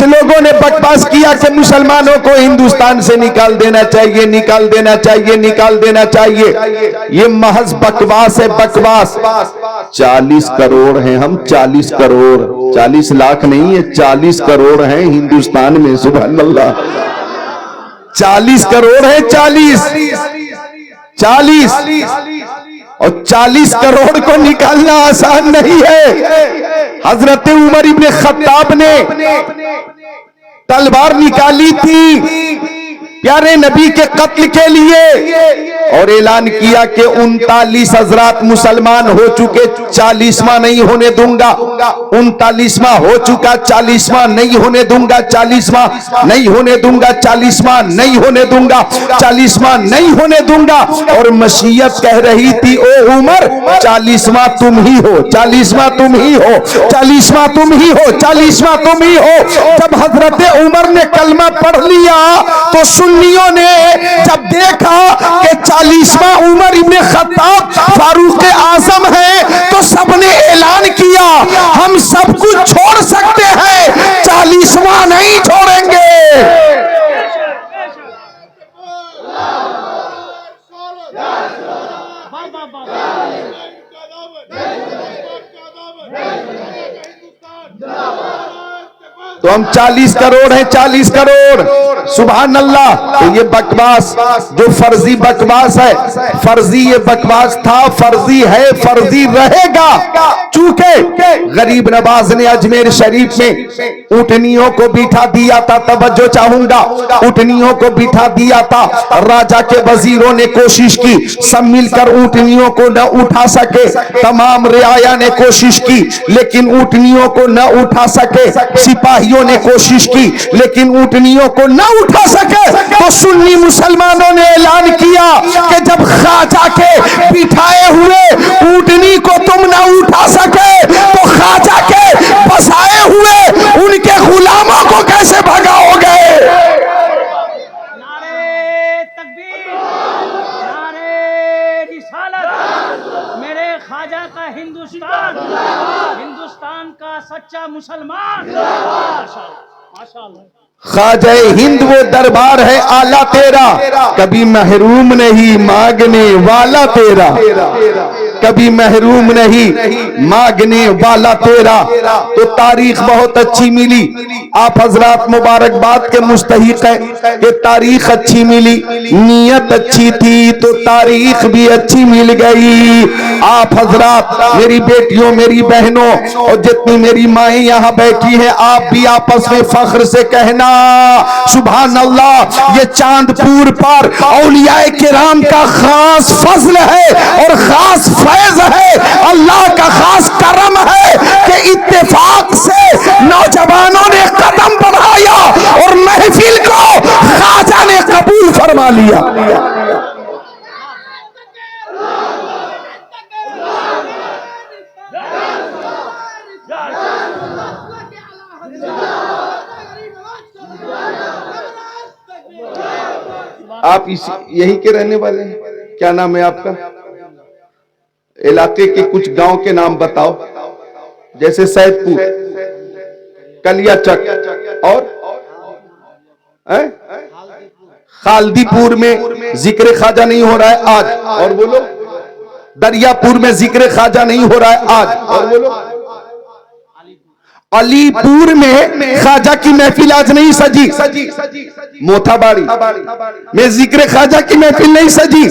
لوگوں نے بکواس کیا کہ مسلمانوں کو ہندوستان سے نکال دینا چاہیے، نکال دینا چاہیے، نکال دینا چاہیے. یہ محض بکواس ہے، بکواس. 40 کروڑ ہیں ہم، 40 کروڑ، 40 لاکھ نہیں ہے، 40 کروڑ ہیں ہندوستان میں. سبحان اللہ. 40 کروڑ ہیں، 40 اور 40 کروڑ کو نکالنا آسان نہیں ہے. حضرت عمر ابن خطاب نے تلوار نکالی تھی پیارے نبی کے قتل کے لیے اور اعلان کیا کہ 39 حضرات مسلمان ہو چکے، 40واں نہیں ہونے دوں گا. 39واں ہو چکا، 40واں نہیں ہونے دوں گا، 40واں نہیں ہونے دوں گا، 40واں نہیں ہونے دوں گا، 40واں نہیں ہونے دوں گا. اور مشیت کہہ رہی تھی او عمر 40واں تم ہی ہو، 40واں تم ہی ہو، 40واں تم ہی ہو، 40واں تم ہی ہو. جب حضرت عمر نے کلمہ پڑھ لیا تو سنیوں نے جب دیکھا کہ 40واں عمر ابن خطاب فاروق اعظم ہے تو سب نے اعلان کیا ہم سب کچھ چھوڑ سکتے ہیں، 40واں نہیں چھوڑیں گے. تو ہم 40 کروڑ ہیں، 40 کروڑ. سبحان اللہ. تو یہ بکواس جو فرضی بکواس ہے، فرضی یہ بکواس تھا، فرضی ہے، فرضی رہے گا. چونکہ غریب نواز نے اجمیر شریف میں اونٹنیوں کو بٹھا دیا تھا. توجہ چاہوں گا، اونٹنیوں کو بٹھا دیا تھا. راجہ کے وزیروں نے کوشش کی، سب مل کر اونٹنیوں کو نہ اٹھا سکے. تمام رعایا نے کوشش کی لیکن اونٹنیوں کو نہ اٹھا سکے. سپاہیوں نے کوشش کی لیکن اونٹنیوں کو نہ اٹھا سکے. تو سنی مسلمانوں نے اعلان کیا کہ جب خواجہ کے بٹھائے ہوئے اونٹنی کو تم نہ اٹھا سکے تو خواجہ کے بسائے ہوئے ان کے غلاموں کو کیسے بھگاؤ گے؟ نعرے تکبیر، نعرے رسالت. میرے خواجہ کا ہندوستان، ہندوستان کا سچا مسلمان. ماشاءاللہ. خواجہ ہند وہ دربار ہے آلہ تیرا، کبھی محروم نہیں مانگنے والا تیرا، کبھی محروم نہیں مانگنے والا تیرا. تو تاریخ بہت اچھی ملی. آپ حضرات مبارکباد کے مستحق ہیں کہ تاریخ اچھی ملی، نیت اچھی تھی تو تاریخ بھی اچھی مل گئی. آپ حضرات میری بیٹیوں، میری بہنوں اور جتنی میری مائیں یہاں بیٹھی ہیں، آپ بھی آپس میں فخر سے کہنا سبحان اللہ. یہ چاند پور پر اولیاء کرام کا خاص فضل ہے اور خاص فیض ہے، اللہ کا خاص کرم ہے کہ اتفاق سے نوجوانوں نے قدم بڑھایا اور محفل کو خواجہ نے قبول فرما لیا. آپ یہی کے رہنے والے ہیں؟ کیا نام ہے آپ کا؟ علاقے کے کچھ گاؤں کے نام بتاؤ. جیسے سید پور، کلیا چک اور خالدی پور میں ذکر خواجہ نہیں ہو رہا ہے آج. اور بولو دریا پور میں ذکر خواجہ نہیں ہو رہا ہے آج. اور بولو علی پور میں خواجہ کی محفل آج نہیں سجی. موتھا باری میں ذکر خواجہ کی محفل نہیں سجی.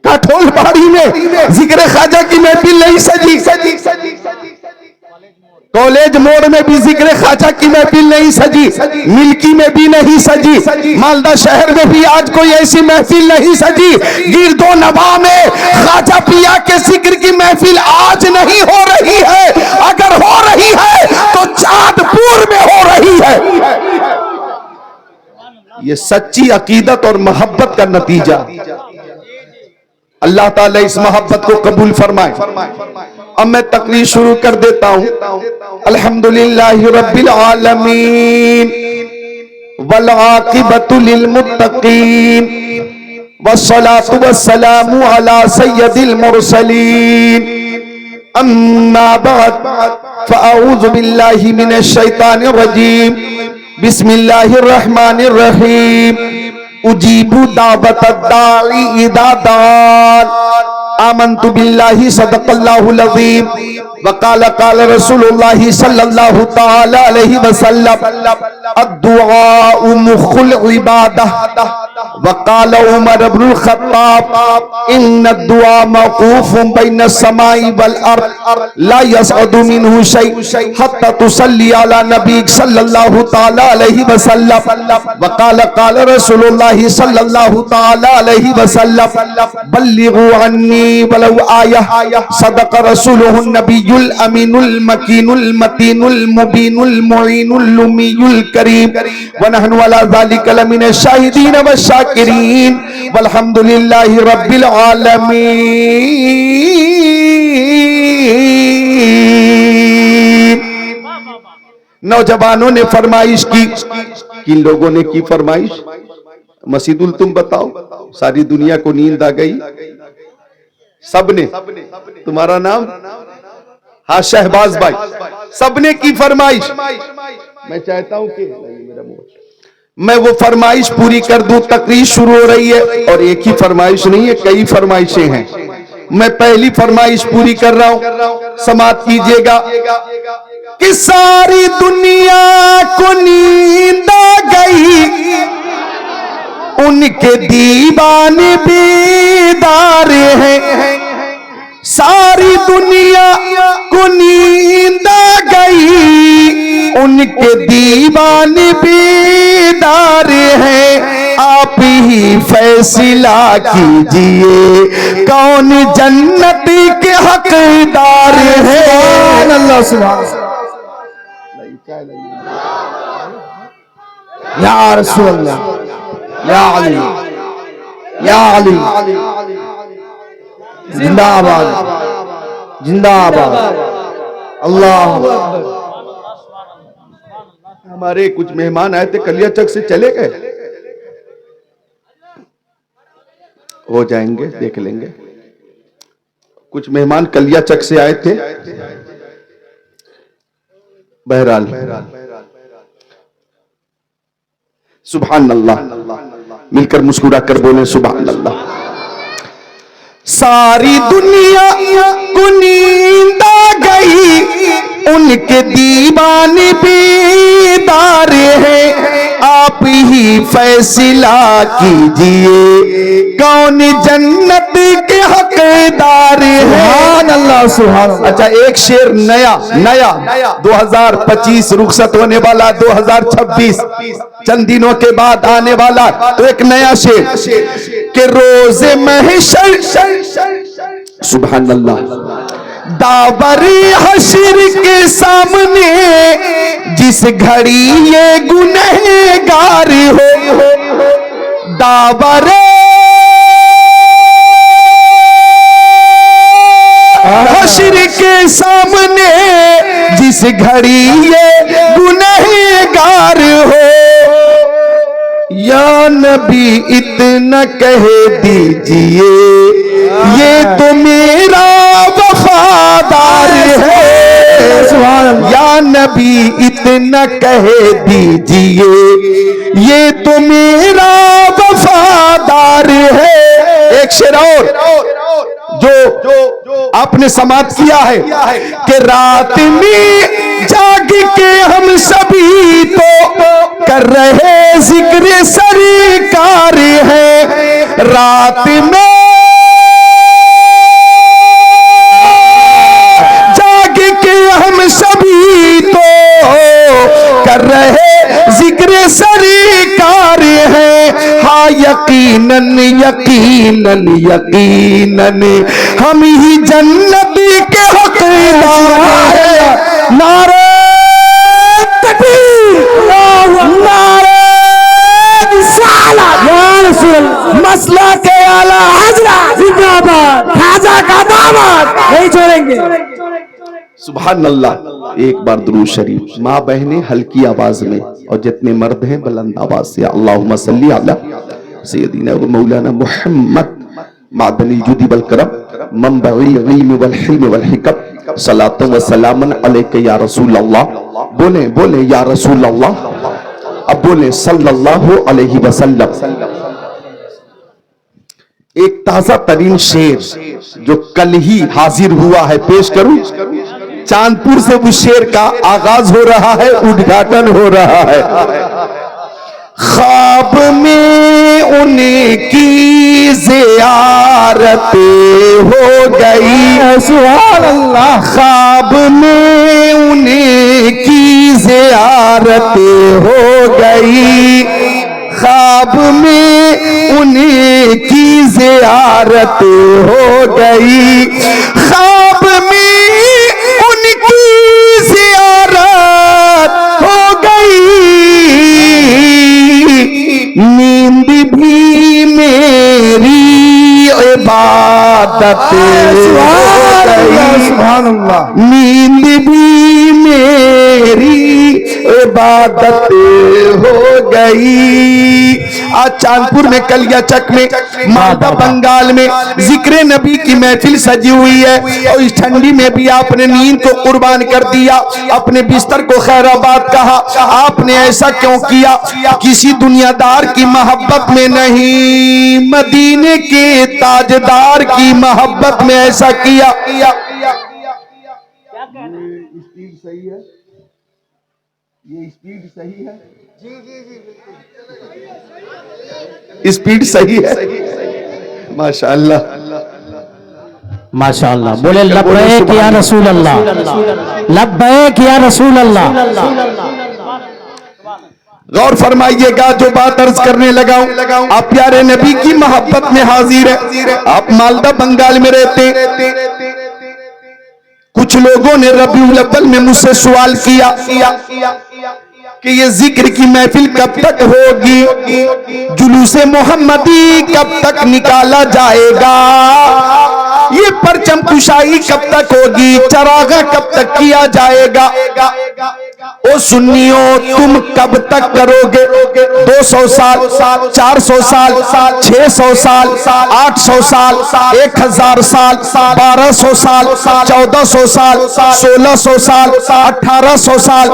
کاٹھول باری میں ذکر خواجہ کی محفل نہیں سجی. کالج موڑ میں بھی ذکر خواجہ کی محفل نہیں سجی. ملکی میں بھی نہیں سجی. مالدہ شہر میں بھی آج کوئی ایسی محفل نہیں سجی. گرد و نواح میں خواجہ پیا کے ذکر کی محفل آج نہیں ہو رہی ہے. اگر ہو رہی ہے تو چاند پور میں ہو رہی ہے. یہ سچی عقیدت اور محبت کا نتیجہ. اللہ تعالیٰ اس محبت کو قبول فرمائے. اب میں تقریر شروع کر دیتا ہوں. الحمدللہ رب العالمین والعاقبۃ للمتقین والصلاة والسلام علی سید المرسلین أما بعد فأعوذ بالله من الشيطان الرجيم بسم الله الرحمن الرحيم أجيب دعوة الداعي إذا دعان آمنت بالله صدق الله العظيم وقال قال رسول الله صلى الله تعالى عليه وسلم الدعاء مخ العبادة وقال عمر بن الخطاب إن الدعاء موقوف بين السماء والأرض لا يصعد منه شيء حتى تصلي على نبيك صلى الله تعالى عليه وسلم وقال قال رسول الله صلى الله تعالى عليه وسلم بلغوا عني ولو آية صدق رسوله النبي الأمين المكين المتين المبين المعين الأمي الكريم ونحن على ذلك لمن الشاهدين والشاكرين والحمد لله رب العالمين. نوجوانوں نے فرمائش کی. کن لوگوں نے کی فرمائش؟ مسیدل تم بتاؤ. ساری دنیا کو نیند آ گئی. سب نے. تمہارا نام؟ ہاں شہباز بھائی. سب نے کی فرمائش. میں چاہتا ہوں کہ میں وہ فرمائش پوری کر دوں. تقریر شروع ہو رہی ہے اور ایک ہی فرمائش نہیں ہے, کئی فرمائشیں ہیں. میں پہلی فرمائش پوری کر رہا ہوں, سماعت کیجئے گا. کہ ساری دنیا کو نیند آ گئی, ان کے دیوانے بیدار ہیں. ساری دنیا کو نیند آ گئی, ان کے دیوانے بیدار ہیں. آپ ہی فیصلہ کیجئے کون جنت کے حقدار ہے. سبحان اللہ سبحان اللہ. یا رسول اللہ, یا علی, یا علی, زندہ آباد, زندہ آباد. اللہ. ہمارے کچھ مہمان آئے تھے کلیا چک سے, چلے گئے. ہو جائیں گے, دیکھ لیں گے. کچھ مہمان کلیا چک سے آئے تھے. بہرحال سبحان اللہ. مل کر مسکرا کر بولیں سبحان اللہ. ساری دنیا کو نیند آ گئی, ان کے دیوانے بیدار ہیں. آپ ہی فیصلہ کیجئے کون جنت کے حقدار ہیں. سبحان اللہ سبحان اللہ. اچھا ایک شعر نیا 2025 رخصت ہونے والا, 2026 چند دنوں کے بعد آنے والا, تو ایک نیا شعر کہ روز محشر سبحان اللہ داور حشر کے سامنے جس گھڑی یہ گنہگار ہو. داور حشر کے سامنے جس گھڑی یہ گنہگار ہو. یا نبی اتنا کہہ دیجئے یہ تو میرا وفادار ہے. یا نبی اتنا کہہ دیجئے یہ تو میرا وفادار ہے. ایک شعر اور جو آپ نے سماعت کیا ہے کہ رات میں جاگ کے ہم سبھی تو کر رہے ذکر سرکار ہیں. رات میں جاگ کے ہم سبھی تو کر رہے ذکر سرکار ہیں. ہاں یقیناً یقیناً یقیناً ہم ہی جنت کے حقدار ہیں. نعرہ تکبیر, نعرہ رسالت, یا رسول اللہ. مسئلہ کے اعلی حضرت زندہ باد, خواجہ کا داماد نہیں چھوڑیں گے. سبحان اللہ. ایک بار درود شریف. ماں بہنیں ہلکی آواز میں, اور جتنے مرد ہیں بلند آواز سے. اللہم صلی علی سیدنا و مولانا محمد معدن الجود والکرم منبع العلم والحلم والحکم صلاۃ و سلام علیک یا رسول اللہ. بولیں بولیں یا رسول اللہ. اب بولیں صلی اللہ علیہ وسلم. ایک تازہ ترین شعر جو کل ہی حاضر ہوا ہے پیش کروں. چاندپور سے اس شعر کا آغاز ہو رہا ہے, ادگھاٹن ہو رہا ہے. خواب میں ان کی زیارت ہو گئی, سبحان اللہ. خواب میں ان کی زیارت ہو گئی, خواب میں ان کی زیارت ہو گئی, خواب میں ان کی زیارت ہو گئی, نیند بھی میری عبادت ہو گئی, نیند بھی میری عبادت ہو گئی. آج چاندپور میں, کلیا چک میں, مالدہ بنگال میں ذکر نبی کی محفل سجی ہوئی ہے, اور اس ٹھنڈی میں بھی آپ نے نیند کو قربان کر دیا, اپنے بستر کو خیر آباد کہا. آپ نے ایسا کیوں کیا؟ کسی دنیا دار کی محبت میں نہیں, مدینے کے تاجدار کی محبت میں ایسا کیا. اسپیڈ صحیح ہے, یہ اسپیڈ صحیح ہے, اسپیڈ صحیح ہے. ماشاءاللہ ماشاءاللہ. بولے لبیک یا رسول اللہ, لبیک یا رسول اللہ. غور فرمائیے گا جو بات عرض کرنے لگاؤں. آپ پیارے نبی کی محبت میں حاضر ہے. آپ مالدہ بنگال میں رہتے. کچھ لوگوں نے ربیع الاول میں مجھ سے سوال کیا کہ یہ ذکر کی محفل کب تک ہوگی, جلوس محمدی کب تک نکالا جائے گا, یہ پرچم کشائی کب تک ہوگی, چراغاں کب تک کیا جائے گا. او سنیوں, تم کب تک کرو گے؟ 200 سال, 400 سال, 600 سال, 800 سال, 1000 سال, 1200 سال, 1400 سال, 1600 سال, 1800 سال,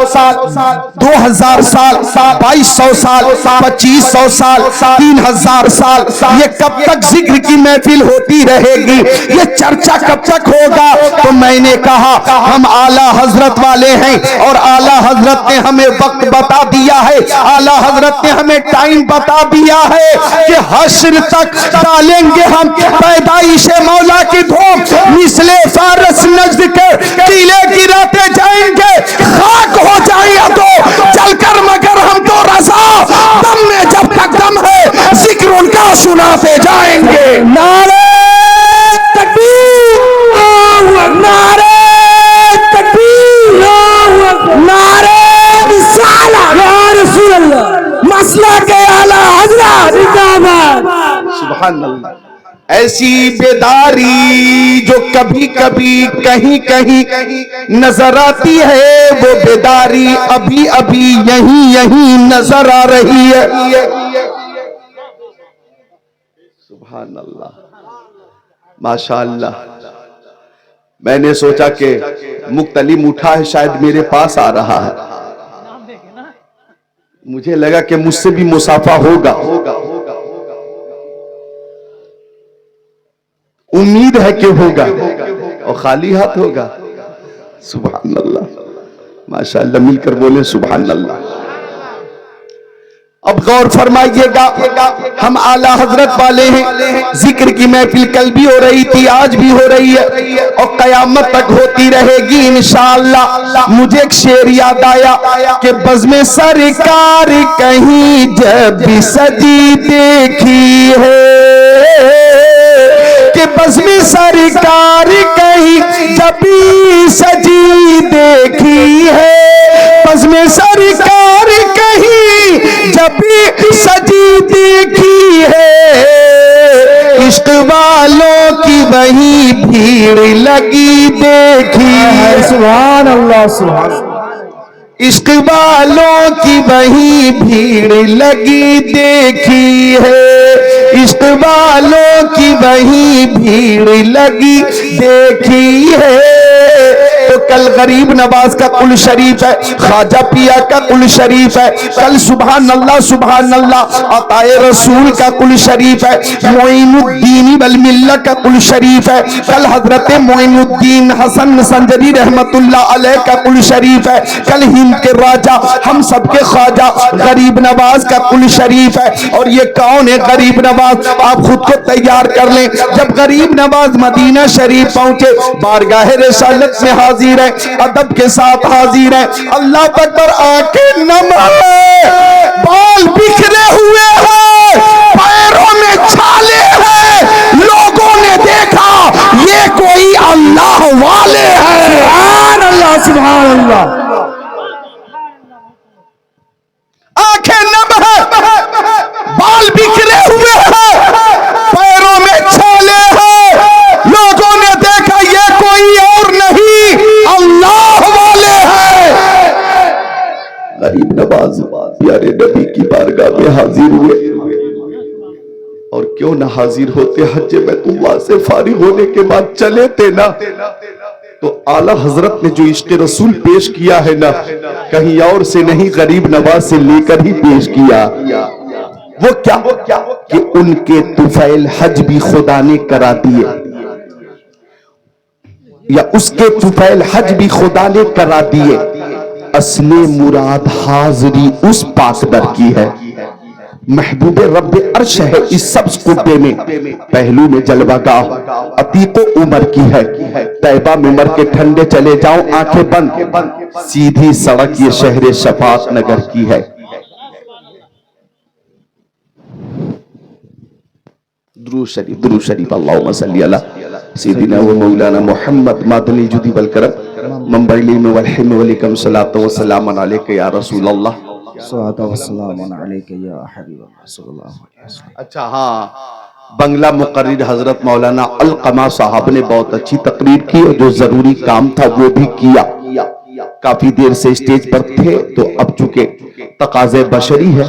2000 سال, 2200 سال, 2500 سال, 3000 سال. یہ کب تک ذکر کی محفل ہوتی رہے گی؟ یہ چرچا کب تک ہوگا؟ تو میں نے کہا ہم اعلیٰ حضرت والے ہیں, اور اعلیٰ حضرت نے ہمیں وقت بتا دیا ہے, اعلیٰ حضرت نے ہمیں ٹائم بتا دیا ہے کہ حشر تک ڈالیں گے ہم پیدائش مولا کی دھوم, مثل فارس نجد کے قلعے گراتے جائیں گے, خاک ہو جائیں تو چل کر, مگر ہم تو رضا دم میں جب تک دم ہے ذکر ان کا سناتے جائیں گے. نعرہ تکبیر, نعرہ تکبیر, نعرہ رسالت یا رسول اللہ, مسئلہ کے اعلیٰ حضرت. سبحان اللہ. ایسی بیداری جو کبھی کبھی کہیں کہیں نظر آتی ہے, وہ بیداری ابھی ابھی یہیں نظر آ رہی ہے. سبحان اللہ, ماشاءاللہ. میں نے سوچا کہ مختلف اٹھا ہے, شاید میرے پاس آ رہا ہے. مجھے لگا کہ مجھ سے بھی مسافہ ہوگا. امید ہے کہ ہوگا, اور خالی ہاتھ ہوگا. سبحان اللہ, ماشاءاللہ. مل کر بولیں سبحان اللہ. اب غور فرمائیے گا, ہم اعلیٰ حضرت والے ہیں. ذکر کی محفل کل بھی ہو رہی تھی, آج بھی ہو رہی ہے, اور قیامت تک ہوتی رہے گی انشاءاللہ. مجھے ایک شعر یاد آیا کہ بزم سرکار کہیں جب بھی سجی دیکھی ہے, کہ بزم سرکار کہیں جب بھی سجی دیکھی ہے, بزم سرکار کہیں جب بھی سجی دیکھی ہے, عشق والوں کی وہی بھیڑ لگی دیکھی ہے. سبحان اللہ, سبحان اللہ. عشق والوں کی وہی بھیڑ لگی دیکھی ہے, عشق والوں کی وہی بھیڑ لگی دیکھی ہے. کل غریب نواز کا کل شریف ہے، خواجہ پیا کا کل شریف ہے، کل سبحان اللہ عطائے رسول کا کل شریف ہے، معین الدین والملہ کا کل شریف ہے، کل حضرت معین الدین حسن سنجری رحمت اللہ علیہ کا کل شریف ہے، کل ہند کے راجہ ہم سب کے خواجہ غریب نواز کا کل شریف ہے۔ اور یہ کون ہے غریب نواز؟ آپ خود کو تیار کر لیں۔ جب غریب نواز مدینہ شریف پہنچے، بارگاہ رسالت میں حاضر ہے، ادب کے ساتھ حاضر ہے، اللہ اکبر، آنکھیں نم ہے، بال بکھرے ہوئے ہیں، پیروں میں چھالے ہیں، لوگوں نے دیکھا یہ کوئی اللہ والے ہیں۔ سبحان اللہ، سبحان اللہ۔ آنکھیں نم ہے، بال بکھرے ہوئے ہیں، پیروں میں چھالے ہیں، لوگوں نے دیکھا یہ کوئی اور نہیں، اللہ والے ہیں۔ غریب نواز پیارے نبی کی بارگاہ میں حاضر ہوئے، اور کیوں نہ حاضر ہوتے، حج بیت اللہ سے فارغ ہونے کے بعد چلے تھے نا، تو اعلیٰ حضرت نے جو عشق رسول پیش کیا ہے نا، کہیں اور سے نہیں، غریب نواز سے لے کر ہی پیش کیا۔ وہ کیا کہ ان کے طفیل حج بھی خدا نے کرا دیے، یا اس کے طفیل حج بھی خدا نے کرا دیے۔ اصل مراد حاضری اس پاک در کی ہے، محبوب رب عرش ہے اس سبز قبے میں، پہلو میں جلوہ گاہ عتیق و عمر کی ہے، طیبہ میں مر کے ٹھنڈے چلے جاؤں آنکھیں بند، سیدھی سڑک یہ شہر شفاعت نگر کی ہے۔ درود شریف اللہم صلی علی سیدنا و مولانا محمد مادنی جدی والکرم منبع علم والحلم والکم صلاة و سلام علیکہ یا رسول اللہ۔ صلاۃ و سلام علیک یا حبیب اللہ صلی اللہ علیہ وسلم۔ اچھا ہاں، بنگلہ مقرر حضرت مولانا القمہ صاحب نے بہت اچھی تقریر کی، اور جو ضروری کام تھا وہ بھی کیا۔ کافی دیر سے اسٹیج پر تھے، تو اب چونکہ تقاضے بشری ہے،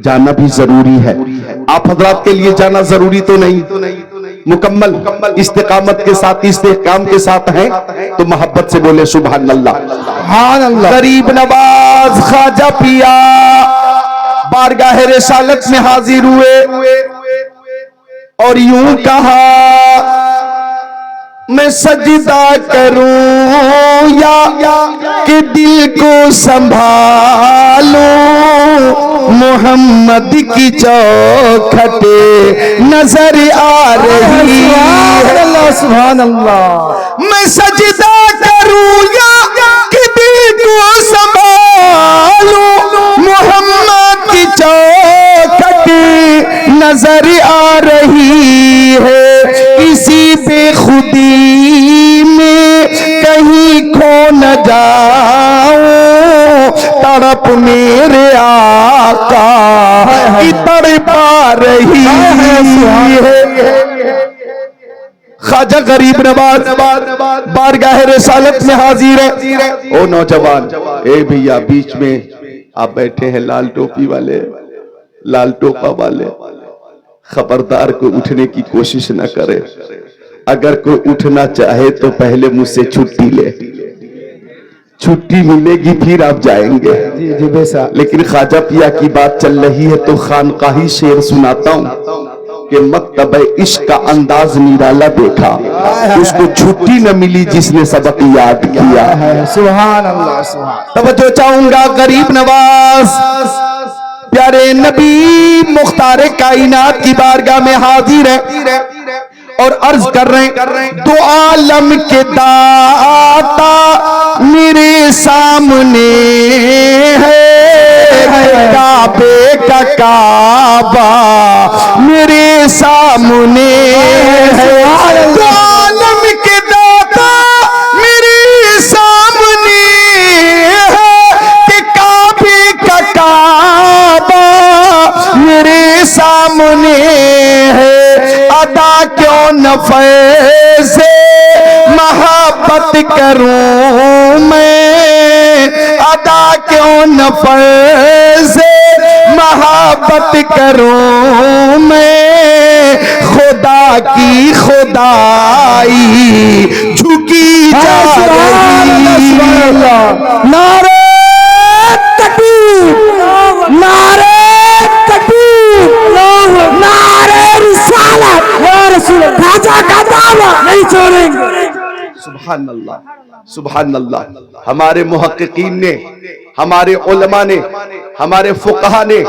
جانا بھی ضروری ہے۔ آپ حضرات کے لیے جانا ضروری تو نہیں، مکمل استقامت کے ساتھ، استحکام کے ساتھ ہیں، تو محبت سے بولے سبحان اللہ۔ سبحان اللہ۔ غریب نواز خواجہ پیا بارگاہ رسالت میں حاضر ہوئے، اور یوں کہا میں سجدہ کروں یا کہ دل کو سنبھالوں، محمد کی چوکھٹ نظر آ رہی ہے، سبحان اللہ۔ میں سجدہ کروں یا کہ دل کو سنبھالوں، محمد کی چوکھٹ نظر آ رہی ہے، کسی بے خودی میں کہیں کھو نہ جاؤں، تڑپ میرے آقا کی تڑپا رہی ہے۔ خواجہ غریب نواز بارگاہ رسالت میں حاضر ہے۔ او نوجوان، اے بھیا بیچ میں آپ بیٹھے ہیں، لال ٹوپی والے، لال ٹوپا والے، خبردار کوئی اٹھنے کی کوشش نہ کرے، اگر کوئی اٹھنا چاہے تو پہلے مجھ سے چھٹی لے، چھٹی ملے گی پھر آپ جائیں گے۔ جی بے شک۔ لیکن خواجہ پیا کی بات چل رہی ہے تو خانقاہی شعر سناتا ہوں کہ مکتب عشق کا انداز نرالا دیکھا، اس کو چھٹی نہ ملی جس نے سبق یاد کیا۔ سبحان اللہ، سبحان۔ توجہ چاہوں گا، غریب نواز پیارے نبی مختار کائنات کی بارگاہ میں حاضر ہے، اور عرض کر رہے ہیں دو عالم کے داتا میرے سامنے ہے، کعبے کا کعبہ میرے سامنے ہے، دو عالم کے داتا میرے سامنے ہے، کہ کعبے کا کعبہ میرے سامنے ہے، ادا کیوں نہ فیض محبت کروں میں، ادا کیوں نہ فیض محبت کروں میں، خدا کی خدائی جھکی جا رہی. نعرہ تکبیر، نعرہ تکبیر، نعرہ رسالت، یا رسول اللہ، خواجہ کا دعویٰ نہیں چھوڑیں گے. سبحان اللہ، سبحان اللہ. ہمارے محققین نے، ہمارے علماء نے، ہمارے فقہا نے،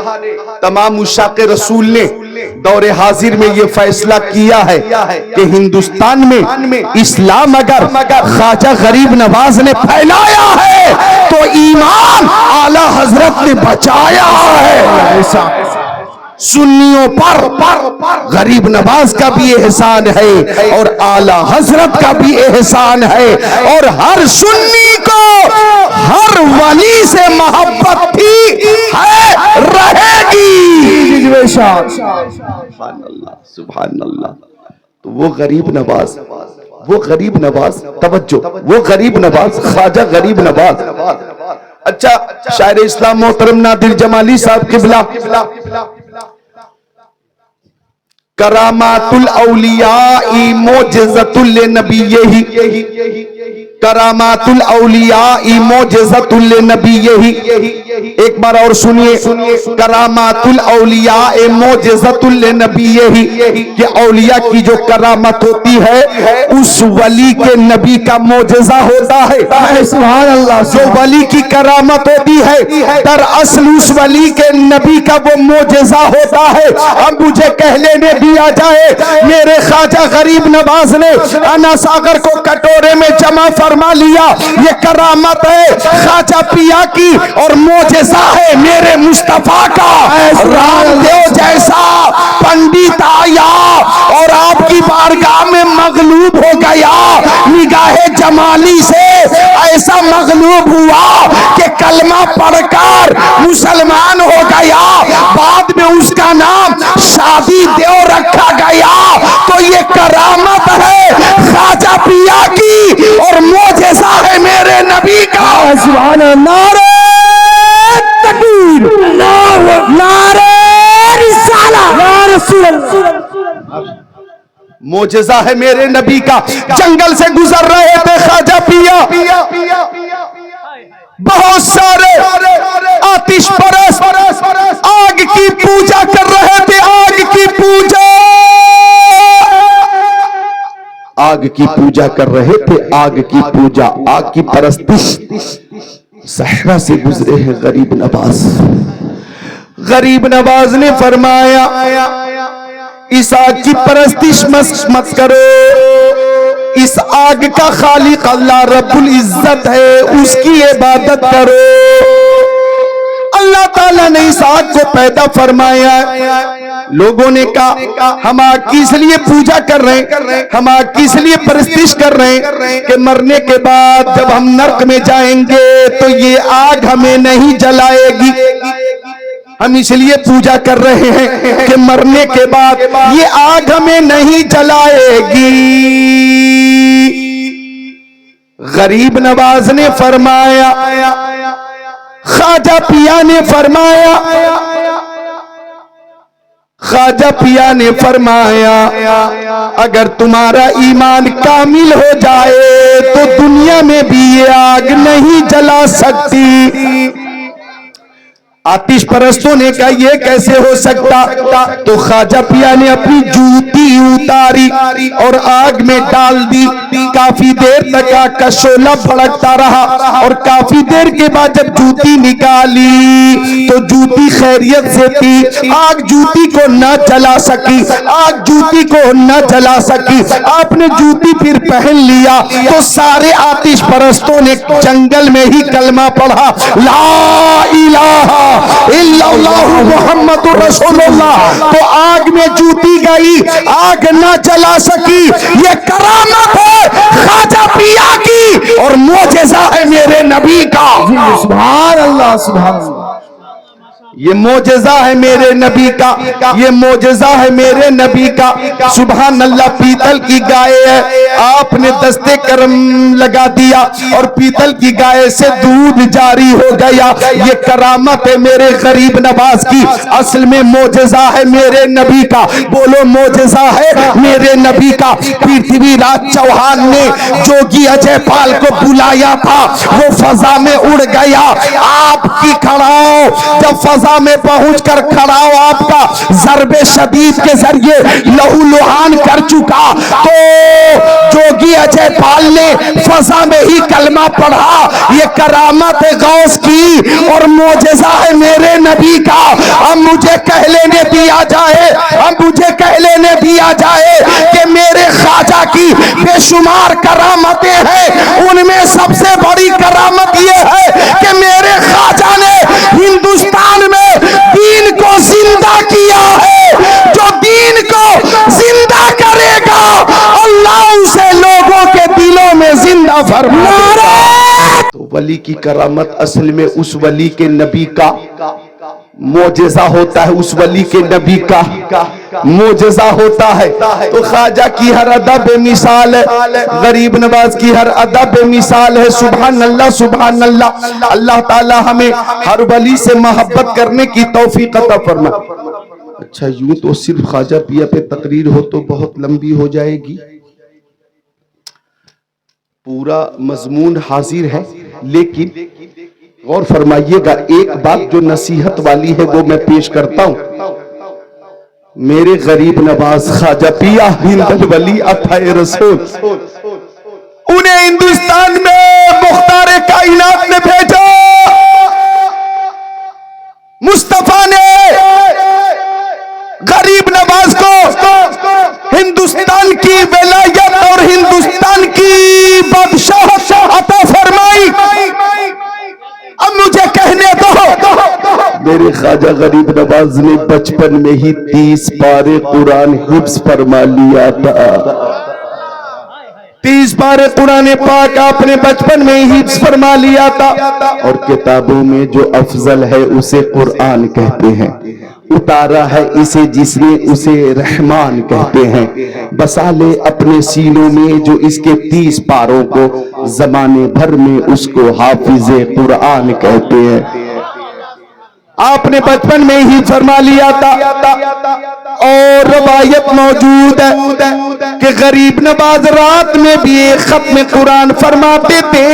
تمام عشاق رسول نے دور حاضر میں یہ فیصلہ کیا ہے کہ ہندوستان میں اسلام اگر خواجہ غریب نواز نے پھیلایا ہے تو ایمان اعلیٰ حضرت نے بچایا ہے. سنیوں پر غریب نواز کا بھی احسان ہے اور اعلیٰ حضرت کا بھی احسان ہے، اور ہر سنی کو ہر ولی سے محبت بھی ہے، رہے گی. سبحان اللہ، سبحان اللہ. تو وہ غریب نواز، وہ غریب نواز، توجہ، وہ غریب نواز، خواجہ غریب نواز. اچھا، شاعر اسلام محترم نادر جمالی صاحب قبلہ کرامات الاولیاء معجزۃ لنبیہ، کرامات الاولیاء معجزۃ لنبیہ. ایک بار اور سنیے، کرامات الاولیاء معجزۃ لنبیہ، کہ اولیاء کی جو کرامت ہوتی ہے اس ولی کے نبی کا معجزہ ہوتا ہے. سبحان اللہ. جو ولی کی کرامت ہوتی ہے دراصل اس ولی کے نبی کا وہ معجزہ ہوتا ہے. اب مجھے کہہ لینے دیا جائے، میرے خواجہ غریب نواز نے انا ساگر کو کٹورے میں جمع فرما لیا، یہ کرامت ہے خواجہ پیا کی اور معجزہ ہے میرے مصطفیٰ کا. رام دیو جیسا پنڈت آیا اور آپ کی بارگاہ میں مغلوب ہو گیا، نگاہ جمالی سے ایسا مغلوب ہوا کہ کلمہ پڑھ کر مسلمان ہو گیا، بعد میں اس کا نام شادی دیو رکھا گیا. تو یہ کرامت ہے خواجہ پیا کی اور معجزہ ہے میرے نبی کا. سبحان اللہ. نعرہ تکبیر، نعرہ رسالت، یا رسول اللہ. معجزہ ہے میرے نبی کا. جنگل سے گزر رہے تھے خواجہ پیا، بہت سارے آتش پرست آگ کی پوجا کر رہے تھے. آگ کی پوجا، آگ کی پوجا کر رہے تھے. آگ کی پوجا، آگ کی پرستش. صحرا سے گزرے ہیں غریب نواز. غریب نواز نے فرمایا اس آگ کی پرستش مت کرو، اس آگ کا خالق اللہ رب العزت ہے، اس کی عبادت کرو. اللہ تعالیٰ نے اس آگ کو پیدا فرمایا. لوگوں نے کہا ہم آگ کی اس لیے پوجا کر رہے ہیں، ہم آگ کی اس لیے پرستش کر رہے ہیں کہ مرنے کے بعد جب ہم نرک میں جائیں گے تو یہ آگ ہمیں نہیں جلائے گی. ہم اس لیے پوجا کر رہے ہیں کہ مرنے کے بعد یہ آگ ہمیں نہیں جلائے گی. غریب نواز نے فرمایا، خواجہ پیا نے فرمایا، خواجہ پیا نے فرمایا اگر تمہارا ایمان کامل ہو جائے تو دنیا میں بھی یہ آگ نہیں جلا سکتی. آتش پرستوں نے کہا یہ کیسے ہو سکتا؟ تو خواجہ پیا نے اپنی جوتی اتاری اور آگ میں ڈال دی. کافی دیر تک آگ کا شعلہ بھڑکتا رہا اور کافی دیر کے بعد جب جوتی نکالی تو جوتی خیریت سے تھی. آگ جوتی کو نہ جلا سکی، آگ جوتی کو نہ جلا سکی. آپ نے جوتی پھر پہن لیا تو سارے آتش پرستوں نے جنگل میں ہی کلمہ پڑھا، لا الہ الا اللہ محمد رسول اللہ. تو آگ میں جوتی گئی، آگ نہ جلا سکی. یہ کرامت ہے خواجہ پیا کی اور معجزہ ہے میرے نبی کا. سبحان اللہ، سبحان اللہ. یہ معجزہ ہے میرے نبی کا، یہ معجزہ ہے میرے نبی کا۔ سبحان اللہ، پیتل کی گائے ہے، آپ نے دستے کرم لگا دیا اور پیتل کی گائے سے دودھ جاری ہو گیا۔ یہ کرامت ہے میرے غریب نواز کی، اصل میں معجزہ ہے میرے نبی کا۔ بولو معجزہ ہے میرے نبی کا۔ پرتھوی راج چوہان نے جوگی اجے پال کو بلایا تھا، وہ فضا میں اڑ گیا۔ آپ کی کھڑاؤ جب فضا میں پہنچ کر کھڑا ہو، آپ کا ضرب شدید کے ذریعے لہو لہان کر چکا، تو جوگی اجے پال نے فضا میں ہی کلمہ پڑھا۔ یہ کرامت ہے غوث کی اور معجزہ ہے میرے نبی کا۔ اب مجھے کہہ لینے دیا جائے، اب مجھے کہہ لینے دیا جائے کہ میرے خواجہ کی بے شمار کرامتیں ہیں، ان میں سب سے بڑی کرامت یہ ہے کہ میرے خواجہ نے ہندوستان میں دین کو زندہ کیا ہے۔ جو دین کو زندہ کرے گا اللہ اسے لوگوں کے دلوں میں زندہ فرمائے گا۔ تو ولی کی کرامت اصل میں اس ولی کے نبی کا معجزہ ہوتا ہے، اس ولی کے نبی کا معجزہ ہوتا ہے۔ تو خواجہ کی ہر ادا بے مثال ہے، غریب نواز کی ہر ادا بے مثال ہے۔ سبحان اللہ، سبحان اللہ۔ اللہ تعالی ہمیں ہر ولی سے محبت کرنے کی توفیق عطا فرمائے۔ اچھا، یوں تو صرف خواجہ پیا پہ تقریر ہو تو بہت لمبی ہو جائے گی، پورا مضمون حاضر ہے، لیکن غور فرمائیے گا ایک بات جو نصیحت والی ہے وہ میں پیش کرتا ہوں۔ میرے غریب نواز خواجہ پیا ہند الولی عطا رسول، انہیں ہندوستان میں مختار کائنات نے بھیجا، مصطفیٰ نے غریب نواز کو ہندوستان کی ولایت اور ہندوستان کی بادشاہت عطا فرمائی۔ اب مجھے کہنے دو، میرے خواجہ غریب نواز نے بچپن میں ہی 30 پارے قرآن حفظ فرما لیا تھا۔ 30 پارے قرآن پاک آپ نے بچپن میں ہی حفظ فرما لیا تھا، اور کتابوں میں جو افضل ہے اسے قرآن کہتے ہیں، اتارا ہے اسے جس نے اسے رحمان کہتے ہیں۔ بسا لے اپنے سینوں میں جو اس کے 30 پاروں کو، زمانے بھر میں اس کو حافظ قرآن کہتے ہیں۔ آپ نے بچپن میں ہی فرما لیا تھا، اور روایت موجود ہے کہ غریب نواز رات میں بھی ایک ختم قرآن فرماتے تھے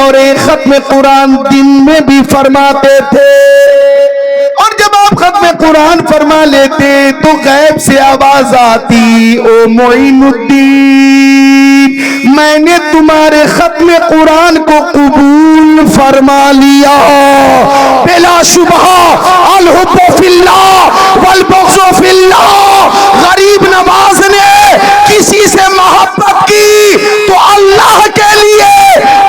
اور ایک ختم قرآن دن میں بھی فرماتے تھے۔ اور جب آپ ختم قرآن فرما لیتے تو غیب سے آواز آتی، او معین الدین، میں نے تمہارے ختم قرآن کو قبول فرما لیا۔ بلا شبہ الحب فی اللہ والبغض فی اللہ، غریب نواز نے کسی سے محبت کی تو اللہ کے لیے،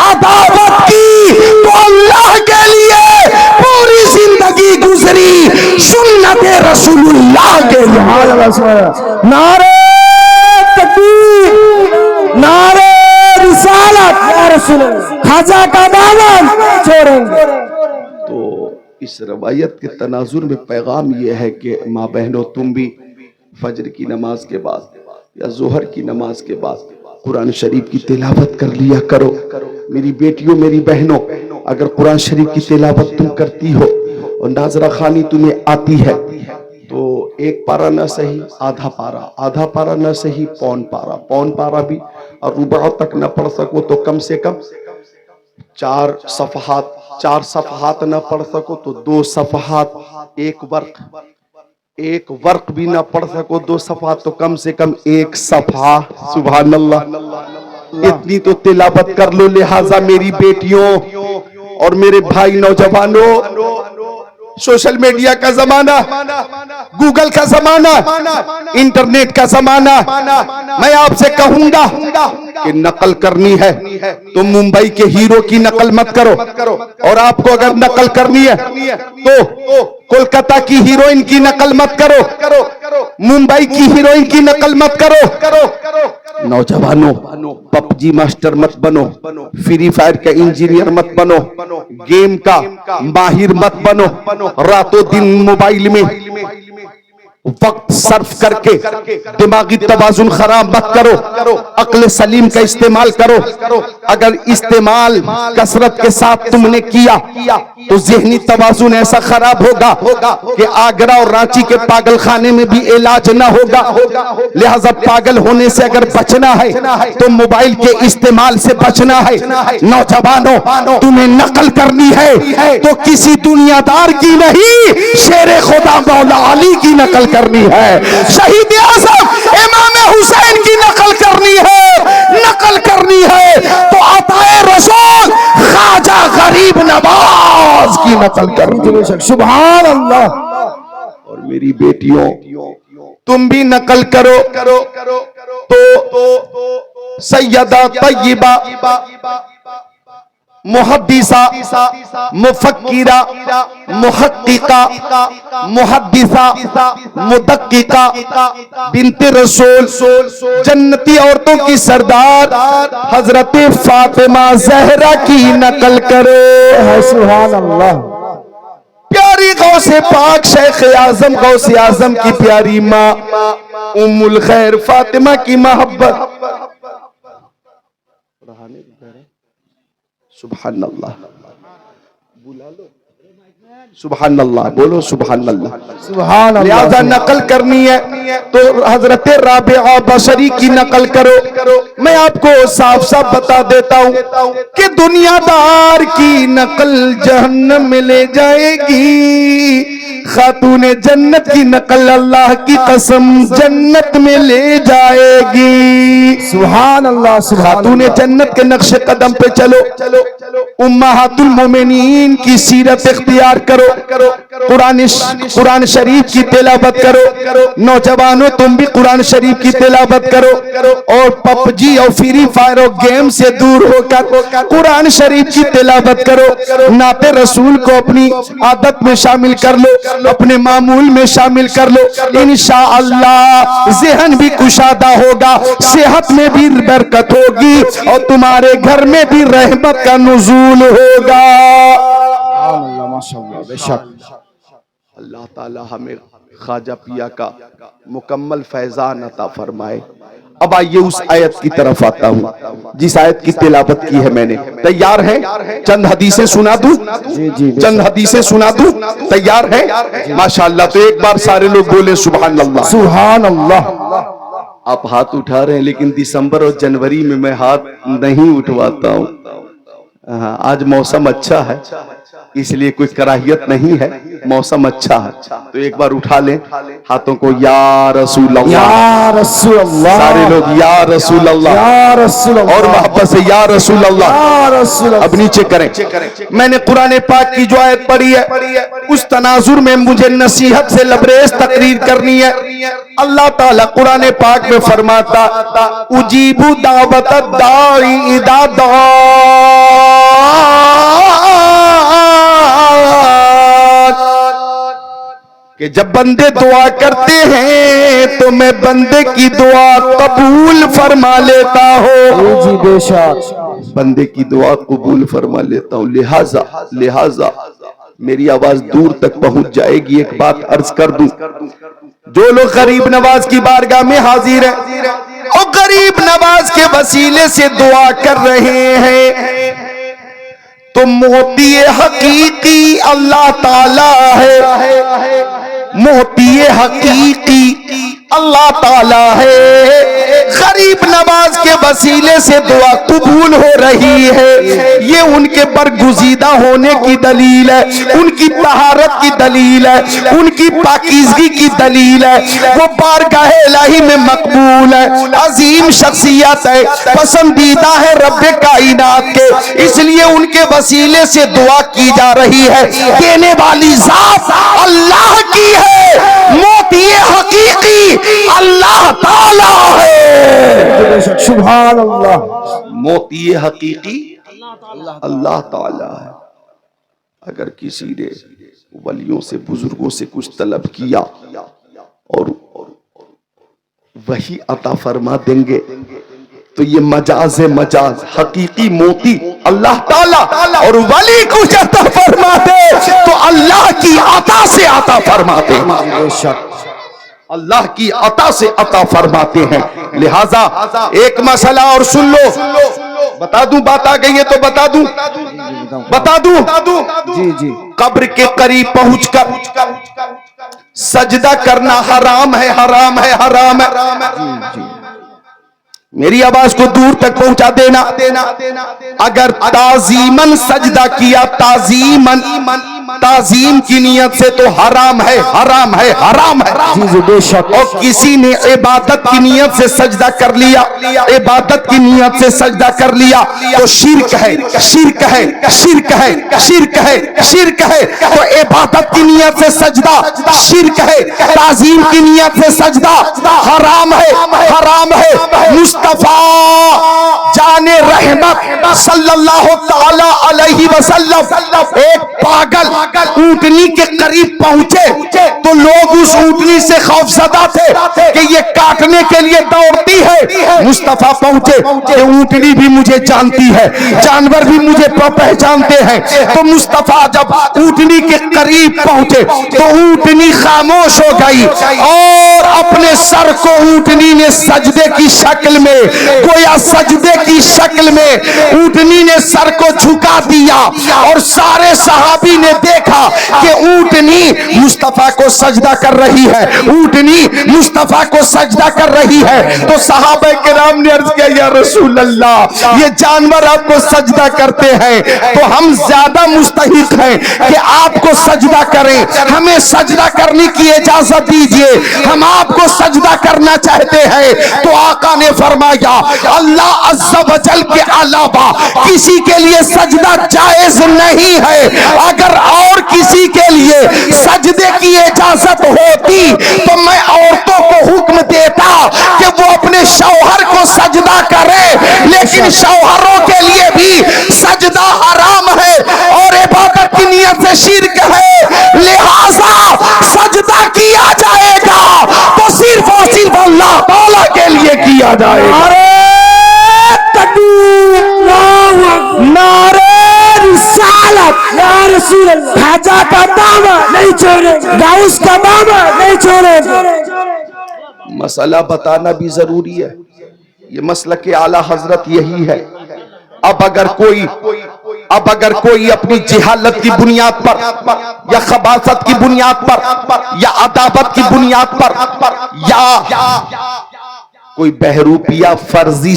عداوت کی تو اللہ کے لیے، پوری زندگی گزری سنت رسول اللہ کے لیے۔ نعرہ تکبیر، نعرہ رسالت، یا رسول اللہ، خواجہ کا دامن چھوڑیں گے۔ تو اس روایت کے تناظر میں پیغام یہ ہے کہ ماں بہنوں، تم بھی فجر کی نماز کے بعد یا ظہر کی نماز کے بعد قرآن شریف کی تلاوت کر لیا کرو۔ میری بیٹیوں، میری بہنوں، اگر قرآن شریف کی تلاوت تم کرتی ہو اور ناظرہ خوانی تمہیں آتی ہے تو ایک پارہ نہ صحیح آدھا پارہ نہ صحیح پون پارہ بھی، اور ربع تک نہ پڑھ سکو تو کم سے کم 4 صفحات نہ پڑھ سکو تو 2 صفحات، ایک ورق بھی نہ پڑھ سکو 2 صفحات تو کم سے کم 1 صفحہ۔ سبحان اللہ، اتنی تو تلاوت کر لو۔ لہٰذا میری بیٹیوں اور میرے بھائی نوجوانوں، سوشل میڈیا کا زمانہ، گوگل کا زمانہ، انٹرنیٹ کا زمانہ، میں آپ سے کہوں گا کہ نقل کرنی ہے تو ممبئی کے ہیرو کی نقل مت کرو، اور آپ کو اگر نقل کرنی ہے تو کولکتہ کی ہیروئن کی نقل مت کرو، ممبئی کی ہیروئن کی نقل مت کرو، نوجوانوں پب جی ماسٹر مت بنو، فری فائر کا انجینئر مت بنو، گیم کا ماہر مت بنو، راتوں دن موبائل میں وقت صرف کر کے دماغی توازن خراب مت کرو، عقل سلیم کا استعمال کرو۔ اگر استعمال کثرت کے ساتھ تم نے کیا تو ذہنی توازن ایسا خراب ہوگا کہ آگرہ اور رانچی کے پاگل خانے میں بھی علاج نہ ہوگا۔ لہذا پاگل ہونے سے اگر بچنا ہے تو موبائل کے استعمال سے بچنا ہے۔ نوجوانوں تمہیں نقل کرنی ہے تو کسی دنیا دار کی نہیں، شیر خدا مولا علی کی نقل کرنی ہے، شہید اعظم امام حسین کی نقل کرنی ہے، نقل کرنی ہے تو عطائے رسول خواجہ غریب نواز کی نقل کرنی ہے۔ سبحان اللہ۔ اور میری بیٹیوں تم بھی نقل کرو تو سیدہ طیبہ محدثہ مفکرہ محققہ محدثہ مدققہ بنت رسول جنتی عورتوں کی سردار حضرت فاطمہ زہرا کی نقل کرو۔ سبحان اللہ۔ پیاری غوث پاک شیخ اعظم غوث اعظم کی پیاری ماں ام الخیر فاطمہ کی محبت۔ سبحان اللہ، سبحان اللہ، بولو سبحان اللہ۔ سبحان اللہ۔ لہذا نقل کرنی ہے تو حضرت رابعہ بصری کی نقل کرو۔ میں آپ کو صاف صاف بتا دیتا ہوں کہ دنیا دار کی نقل جہنم میں لے جائے گی، خاتون جنت کی نقل اللہ کی قسم جنت میں لے جائے گی۔ سبحان اللہ۔ خاتون جنت کے نقش قدم پہ چلو، امہات المومنین کی سیرت اختیار کرو، قرآن شریف کی تلاوت کرو۔ نوجوانوں تم بھی قرآن شریف کی تلاوت کرو اور پب جی اور فری فائر اور گیم سے دور ہو کر قرآن شریف کی تلاوت کرو۔ نعت رسول کو اپنی عادت میں شامل کر لو، اپنے معمول میں شامل کر لو، انشاءاللہ ذہن بھی کشادہ ہوگا، صحت میں بھی برکت ہوگی اور تمہارے گھر میں بھی رحمت کا نزول ہوگا۔ بے شک اللہ تعالی ہمیں خواجہ پیا کا مکمل فیضان عطا فرمائے۔ اب آئیے اس آیت کی طرف آتا ہوں جس آیت کی تلاوت کی ہے میں نے۔ تیار ہیں؟ چند حدیثیں سنا دوں؟ چند حدیثیں سنا دوں؟ تیار ہیں؟ ماشاءاللہ، تو ایک بار سارے لوگ بولے سبحان اللہ۔ سبحان اللہ۔ آپ ہاتھ اٹھا رہے ہیں لیکن دسمبر اور جنوری میں ہاتھ نہیں اٹھواتا ہوں۔ آج موسم اچھا ہے اس لیے کوئی کراہیت نہیں ہے، موسم اچھا ہے تو ایک بار اٹھا لیں ہاتھوں کو، یا رسول اللہ، یا رسول اللہ، سارے لوگ یا رسول اللہ، یا رسول اللہ، اور محبت سے یا رسول اللہ، یا رسول اللہ۔ اب نیچے کریں۔ میں نے قرآن پاک کی جو آیت پڑھی ہے اس تناظر میں مجھے نصیحت سے لبریز تقریر کرنی ہے۔ اللہ تعالیٰ قرآن پاک میں فرماتا اجیب دعوت الداعی اذا دعان، کہ جب بندے دعا کرتے ہیں تو میں بندے کی دعا قبول فرما لیتا ہوں۔ جی بے شک، بندے کی دعا قبول فرما لیتا ہوں۔ لہٰذا میری آواز دور تک پہنچ جائے گی۔ ایک بات عرض کر دوں، جو لوگ غریب نواز کی بارگاہ میں حاضر ہیں اور غریب نواز کے وسیلے سے دعا کر رہے ہیں تو موتی حقیقی اللہ تعالی ہے، موتی حقیقی اللہ تعالی ہے۔ غریب نواز کے وسیلے سے دعا قبول ہو رہی ہے، یہ ان کے برگزیدہ ہونے کی دلیل ہے، ان کی طہارت کی دلیل ہے، ان کی پاکیزگی کی دلیل ہے، وہ بارگاہ الہی میں مقبول ہے، عظیم شخصیت ہے، پسندیدہ ہے رب کائنات کے، اس لیے ان کے وسیلے سے دعا کی جا رہی ہے۔ دینے والی ذات اللہ کی ہے، موتی حقیقی اللہ تعالی ہے۔ سبحان اللہ۔ موتی حقیقی اللہ تعالی ہے۔ اگر کسی نے ولیوں سے بزرگوں سے کچھ طلب کیا اور وہی عطا فرما دیں گے تو یہ مجاز مجاز، حقیقی موتی اللہ تعالیٰ اور ولی کچھ عطا فرماتے تو اللہ کی عطا سے عطا فرماتے ہیں، اللہ کی عطا سے عطا فرماتے ہیں۔ لہذا ایک مسئلہ اور سن لو، بتا دوں، بات آ گئی ہے تو بتا دوں جی قبر کے قریب پہنچ کر سجدہ کرنا حرام ہے، حرام ہے، حرام ہے۔ میری آواز کو دور تک پہنچا دینا۔ اگر تعظیماً سجدہ کیا، تعظیم کی نیت سے تو حرام ہے، حرام ہے، حرام ہے۔ جی بے شک۔ اور کسی نے عبادت کی نیت سے سجدہ کر لیا، عبادت کی نیت سے سجدہ کر لیا تو شرک ہے، شرک ہے، شرک ہے، شرک ہے، شرک ہے۔ تو عبادت کی نیت سے سجدہ شرک ہے، تعظیم کی نیت سے سجدہ حرام ہے، حرام ہے۔ مصطفیٰ جان رحمت صلی اللہ تعالی علیہ وسلم ایک پاگل اونٹنی کے قریب پہنچے تو لوگ اس اونٹنی سے خوفزدہ تھے کہ یہ کاٹنے کے لیے دوڑتی ہے۔ مصطفیٰ پہنچے کہ اونٹنی بھی مجھے جانتی ہے، جانور بھی مجھے پہچانتے ہیں۔ تو مصطفیٰ جب اونٹنی کے قریب پہنچے تو اونٹنی خاموش ہو گئی اور اپنے سر کو اونٹنی نے سجدے کی شکل میں، گویا سجدے کی شکل میں اونٹنی نے سر کو جھکا دیا، اور سارے صحابی نے دیکھا کہ اونٹنی مصطفیٰ کو سجدہ کر رہی ہے، اونٹنی مصطفیٰ کو سجدہ کر رہی ہے۔ تو صحابہ کرام نے عرض کیا یا رسول اللہ، یہ جانور آپ کو سجدہ کرتے ہیں تو ہم زیادہ مستحق ہیں کہ آپ کو سجدہ کریں، ہمیں سجدہ کرنے کی اجازت دیجئے، ہم آپ کو سجدہ کرنا چاہتے ہیں۔ تو آقا نے فرمایا اللہ عز و جل کے علاوہ کسی کے لیے سجدہ جائز نہیں ہے۔ اگر اور کسی کے لیے سجدے کی اجازت ہوتی تو میں عورتوں کو حکم دیتا کہ وہ اپنے شوہر کو سجدہ کرے، لیکن شوہروں کے لیے بھی سجدہ حرام ہے اور عبادت کی نیت سے شرک ہے، لہذا سجدہ کیا جائے گا تو صرف اور صرف اللہ تعالیٰ کے لیے کیا جائے گا۔ نعرہ رسالت، یا رسول اللہ، خواجہ کا دامن نہیں چھوڑے، غوث کا دامن نہیں چھوڑے۔ مسئلہ بتانا بھی ضروری ہے، یہ مسلک اعلیٰ حضرت یہی ہے۔ اب اگر کوئی اپنی جہالت کی بنیاد پر یا خباثت کی بنیاد پر یا عداوت کی بنیاد پر یا کوئی بہروپیہ فرضی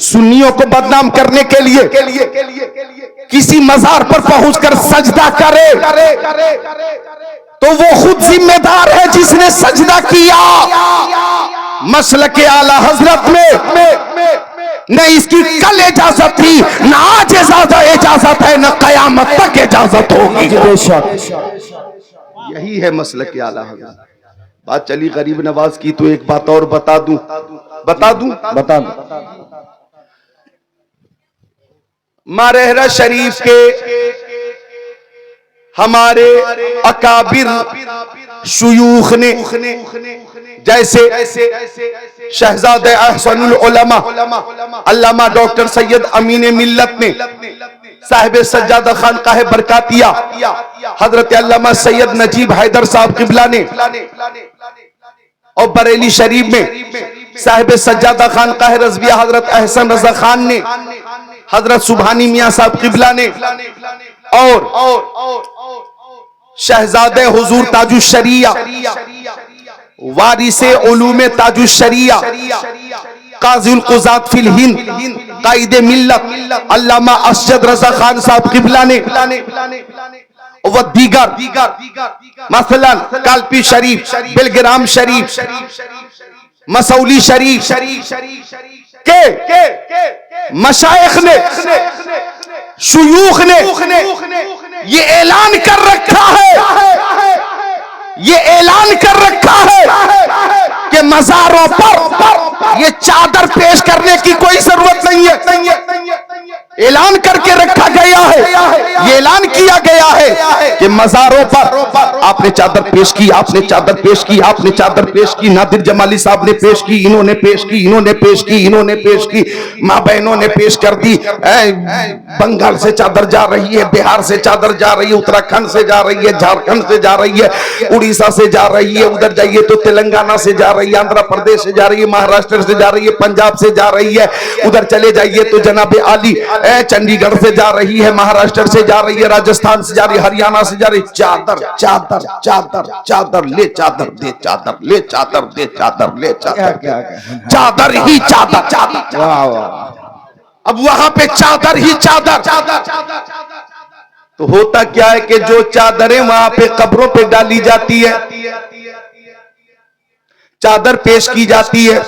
سنیوں کو بدنام کرنے کے لیے کسی مزار پر پہنچ کر سجدہ کرے تو وہ خود ذمہ دار ہے جس نے سجدہ کیا۔ مسلک اعلیٰ حضرت میں نہ اس کی کل اجازت تھی، نہ آج اجازت ہے، نہ قیامت تک اجازت ہوگی۔ یہی ہے مسلک اعلیٰ حضرت۔ بات چلی غریب نواز کی تو ایک بات اور بتا دوں۔ مارہرہ شریف کے ہمارے اکابر شیوخ نے، جیسے شہزاد احسن العلماء علامہ ڈاکٹر سید امین ملت نے، صاحب سجادہ خانقاہ برکاتیہ حضرت علامہ سید نجیب حیدر صاحب قبلہ نے، اور بریلی شریف میں صاحب سجادہ خانقاہ رضویہ حضرت احسن رضا خان نے، حضرت سبحانی میاں صاحب قبلہ نے، اور شہزادہ حضور تاج الشریعہ، وارث علوم تاج الشریعہ، قاضی القضات فی الہند، قائد ملت علامہ اسجد رضا خان صاحب قبلہ نے، و دیگر مثلا کالپی شریف، بلگرام شریف، مسولی شریف کے مشائخ نے، شیوخ نے یہ اعلان کر رکھا ہے کہ مزاروں پر یہ چادر پیش کرنے کی کوئی ضرورت نہیں ہے۔ اعلان کر کے رکھا گیا ہے، یہ اعلان کیا گیا ہے کہ مزاروں پر آپ نے چادر پیش کی، آپ نے چادر پیش کی، آپ نے چادر پیش کی، نادر جمالی صاحب نے پیش کی، انہوں نے پیش کی، انہوں نے پیش کی، انہوں نے پیش کی، ماں بہنوں نے پیش کر دی۔ بنگال سے چادر جا رہی ہے، بہار سے چادر جا رہی ہے، اتراکھنڈ سے جا رہی ہے، جھارکھنڈ سے جا رہی ہے، اڑیسہ سے جا رہی ہے، ادھر جائیے تو تلنگانہ سے جا رہی ہے، آندھرا پردیش سے جا رہی ہے، مہاراشٹر سے جا رہی ہے، پنجاب سے جا رہی ہے، ادھر چلے جائیے تو جناب عالی چنڈی گڑھ سے جا رہی ہے، مہاراشٹر سے جا رہی ہے، راجستھان سے جا رہی ہے، ہریانہ سے جا رہی ہے۔ چادر چادر چادر چادر لے، چادر دے، چادر لے، چادر دے، چادر لے، چادر دے، چادر ہی چادر، چادر۔ اب وہاں پہ چادر ہی چادر، تو ہوتا کیا ہے کہ جو چادریں وہاں پہ قبروں پہ ڈالی جاتی ہے، چادر پیش کی جاتی ہے،